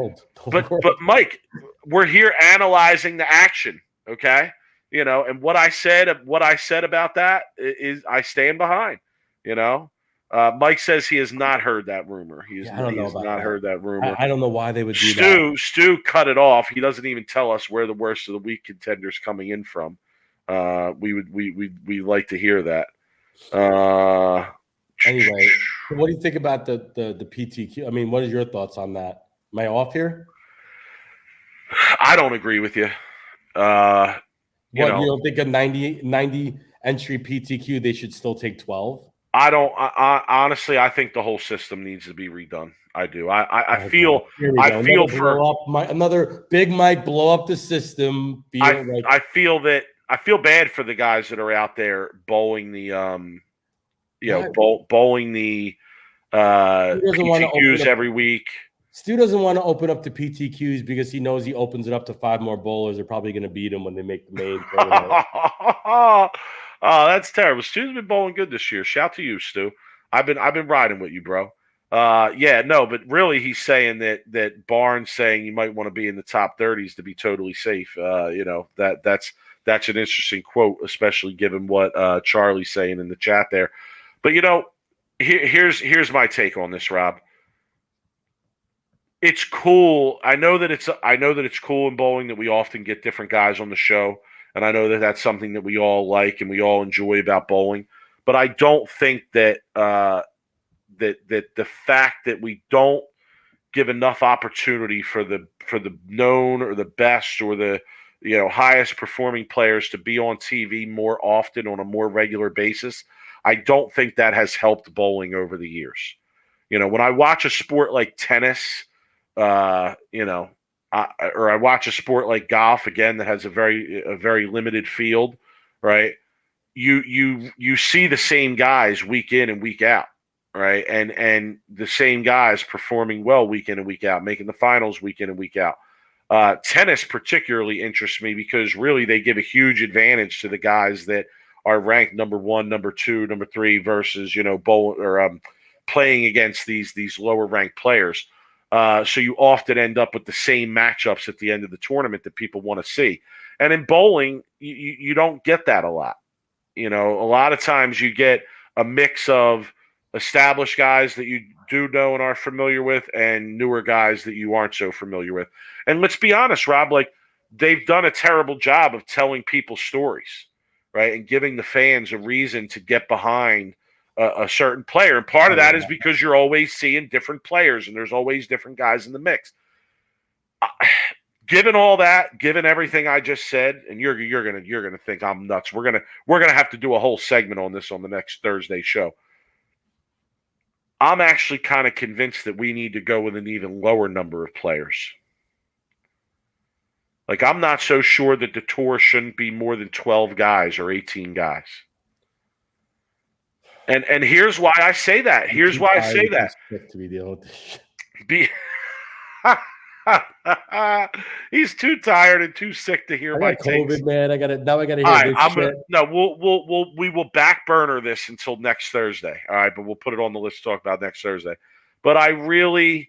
But Mike, we're here analyzing the action, okay? And what I said about that is I stand behind, Mike says he has not heard that rumor. He has not heard that rumor.
I don't know why they would do that.
Stu cut it off. He doesn't even tell us where the worst of the week contenders coming in from. We like to hear that.
Anyway, what do you think about the PTQ? I mean, what are your thoughts on that? Am I off here?
I don't agree with you. You
don't think a 90 entry PTQ they should still take 12?
I don't. Honestly, I think the whole system needs to be redone. I do. I feel for
another Big Mike blow up the system.
I feel bad for the guys that are out there bowling the bowling the PTQs every week.
Stu doesn't want to open up the PTQs because he knows he opens it up to 5 more bowlers. They're probably going to beat him when they make the main tournament.
Oh, that's terrible. Stu's been bowling good this year. Shout to you, Stu. I've been riding with you, bro. But really he's saying that Barnes saying you might want to be in the top 30s to be totally safe. That's an interesting quote, especially given what Charlie's saying in the chat there. But here's my take on this, Rob. It's cool. I know that it's cool in bowling that we often get different guys on the show. And I know that that's something that we all like and we all enjoy about bowling. But I don't think that that the fact that we don't give enough opportunity for the known or the best or the highest performing players to be on TV more often on a more regular basis, I don't think that has helped bowling over the years. When I watch a sport like tennis, or I watch a sport like golf, again, that has a very limited field, right? You see the same guys week in and week out, right? And the same guys performing well week in and week out, making the finals week in and week out. Tennis particularly interests me because really they give a huge advantage to the guys that are ranked number 1, number 2, number 3 versus playing against these lower ranked players. So you often end up with the same matchups at the end of the tournament that people want to see. And in bowling, you don't get that a lot. A lot of times you get a mix of established guys that you do know and are familiar with and newer guys that you aren't so familiar with. And let's be honest, Rob, like they've done a terrible job of telling people stories, right? And giving the fans a reason to get behind a certain player. And part of that is because you're always seeing different players and there's always different guys in the mix. Given all that, given everything I just said, and you're gonna think I'm nuts. We're gonna have to do a whole segment on this on the next Thursday show. I'm actually kind of convinced that we need to go with an even lower number of players. Like, I'm not so sure that the tour shouldn't be more than 12 guys or 18 guys. And here's why I say that. He's too tired and too sick to hear
I
my
got COVID,
takes.
man. I gotta hear
All right,
this shit.
we will back burner this until next Thursday. All right, but we'll put it on the list to talk about next Thursday. But I would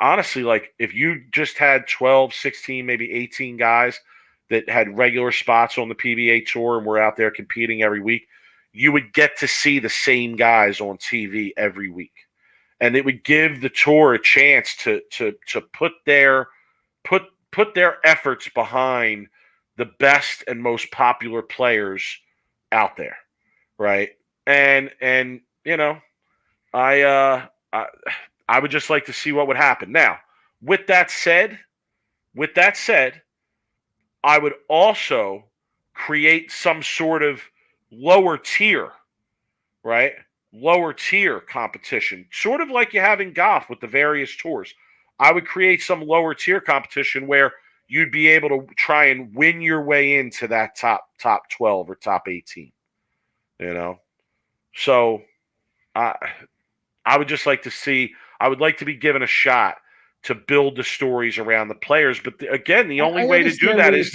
honestly, like, if you just had 12, 16, maybe 18 guys that had regular spots on the PBA tour and were out there competing every week, you would get to see the same guys on TV every week. And it would give the tour a chance to put their efforts behind the best and most popular players out there, right? And I would just like to see what would happen. Now, with that said, I would also create some sort of lower tier, right? Lower tier competition, sort of like you have in golf with the various tours. I would create some lower tier competition where you'd be able to try and win your way into that top 12 or top 18, So I would just like to see, I would like to be given a shot to build the stories around the players. But again, the only way to do that is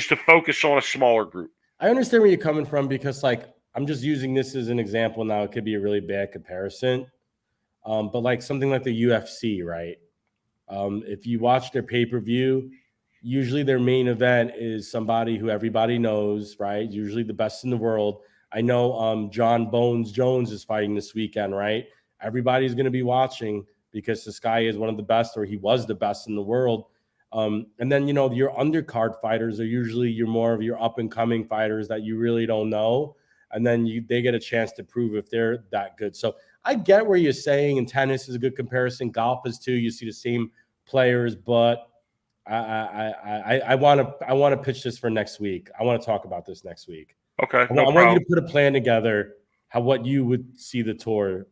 to focus on a smaller group.
I understand where you're coming from because, like, I'm just using this as an example now. It could be a really bad comparison. But like something like the UFC, right? If you watch their pay-per-view, usually their main event is somebody who everybody knows, right? Usually the best in the world. I know John Bones Jones is fighting this weekend, right? Everybody's going to be watching because this guy is one of the best, or he was the best in the world. And then, your undercard fighters are usually more of your up-and-coming fighters that you really don't know. And then they get a chance to prove if they're that good. So I get where you're saying, and tennis is a good comparison. Golf is too. You see the same players, but I want to pitch this for next week. I want to talk about this next week.
Okay,
I want you to put a plan together, what you would see the tour.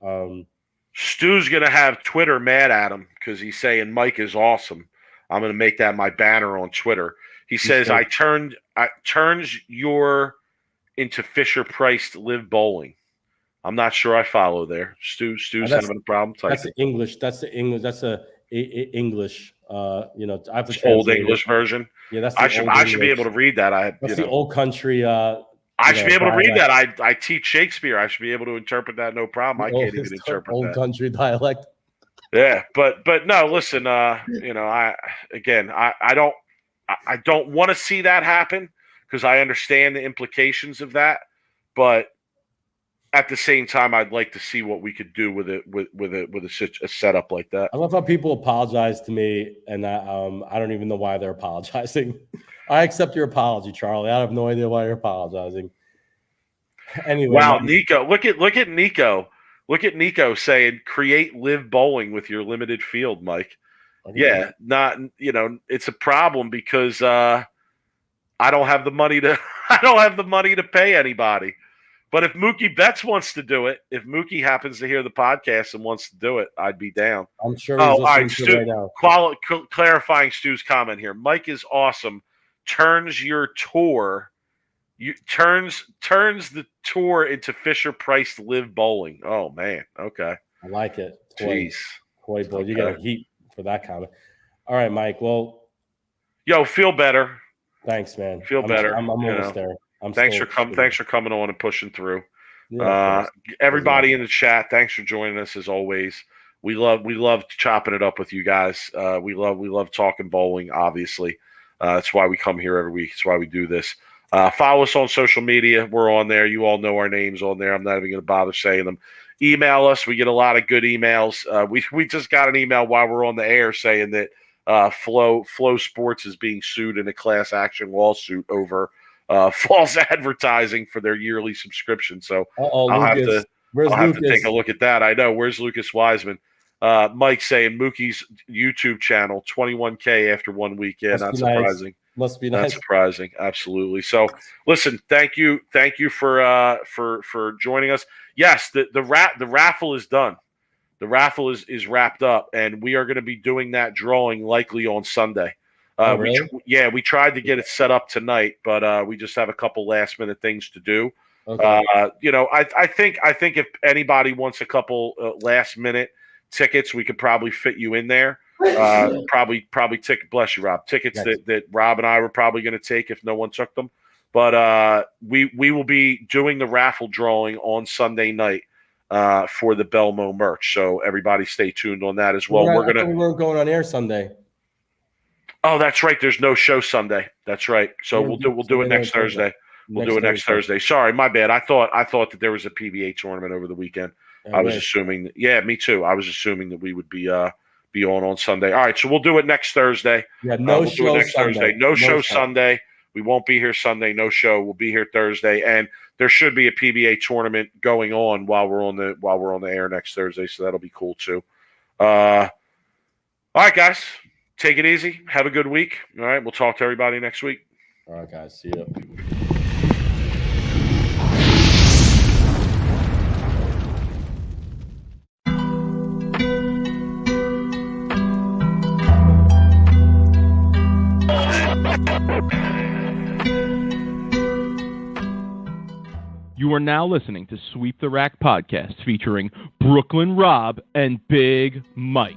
Stu's going to have Twitter mad at him because he's saying Mike is awesome. I'm going to make that my banner on Twitter. He says, I turns your into Fisher-Price Live Bowling. I'm not sure I follow there. Stu's having a problem typing.
That's the English. That's a English. I have to
old English version.
Yeah, that's.
I should be able to read that.
That's the old country.
I should be able to read that. I teach Shakespeare. I should be able to interpret that. No problem. I can't even interpret that.
Old country dialect.
Yeah, but no. Listen, I don't want to see that happen because I understand the implications of that. But at the same time, I'd like to see what we could do with it with a setup like that.
I love how people apologize to me, and I don't even know why they're apologizing. I accept your apology, Charlie. I have no idea why you're apologizing. Anyway,
wow, Nico, look at Nico. Look at Nico saying, "Create Live Bowling with your limited field, Mike." Yeah, it's a problem because I don't have the money to pay anybody. But if Mookie Betts wants to do it, if Mookie happens to hear the podcast and wants to do it, I'd be down.
I'm sure he's listening to it right
now. Clarifying Stu's comment here. Mike is awesome. Turns your tour, turns the tour into Fisher-Price Live Bowling. Oh man, okay.
I like it.
Jeez,
boy, you got a heat for that comment. All right, Mike. Well,
feel better.
Thanks, man.
Feel better.
I'm almost there.
Thanks for coming on and pushing through.
Yeah,
everybody in the chat, thanks for joining us as always. We love chopping it up with you guys. We love talking bowling. Obviously, that's why we come here every week. That's why we do this. Follow us on social media. We're on there. You all know our names on there. I'm not even going to bother saying them. Email us. We get a lot of good emails. We just got an email while we're on the air saying that Flow Sports is being sued in a class action lawsuit over false advertising for their yearly subscription. So I'll have to take a look at that. I know. Where's Lucas Wiseman? Mike saying Mookie's YouTube channel, 21K after 1 week. Yeah, not surprising.
Must be nice.
Not surprising. Absolutely. So listen, thank you for joining us. Yes, the raffle is done. The raffle is wrapped up, and we are going to be doing that drawing likely on Sunday.
Really?
We tried to get it set up tonight, but we just have a couple last minute things to do.
Okay.
I think if anybody wants a couple last minute tickets. We could probably fit you in there. Probably ticket. Bless you, Rob. Tickets that Rob and I were probably going to take if no one took them. But we will be doing the raffle drawing on Sunday night for the Belmo merch. So everybody stay tuned on that as well.
We weren't going on air Sunday.
Oh, that's right. There's no show Sunday. That's right. So we'll do it next Thursday. We'll do it next Thursday. Sorry, my bad. I thought that there was a PBA tournament over the weekend. I was assuming. Yeah, me too. I was assuming that we would be on Sunday. All right, so we'll do it next Thursday.
Yeah, no
we'll
show next Sunday.
Thursday. No show Sunday. We won't be here Sunday. No show. We'll be here Thursday, and there should be a PBA tournament going on while we're on the air next Thursday. So that'll be cool too. All right, guys. Take it easy. Have a good week. All right. We'll talk to everybody next week.
All right, guys. See you.
You are now listening to Sweep the Rack podcast featuring Brooklyn Rob and Big Mike.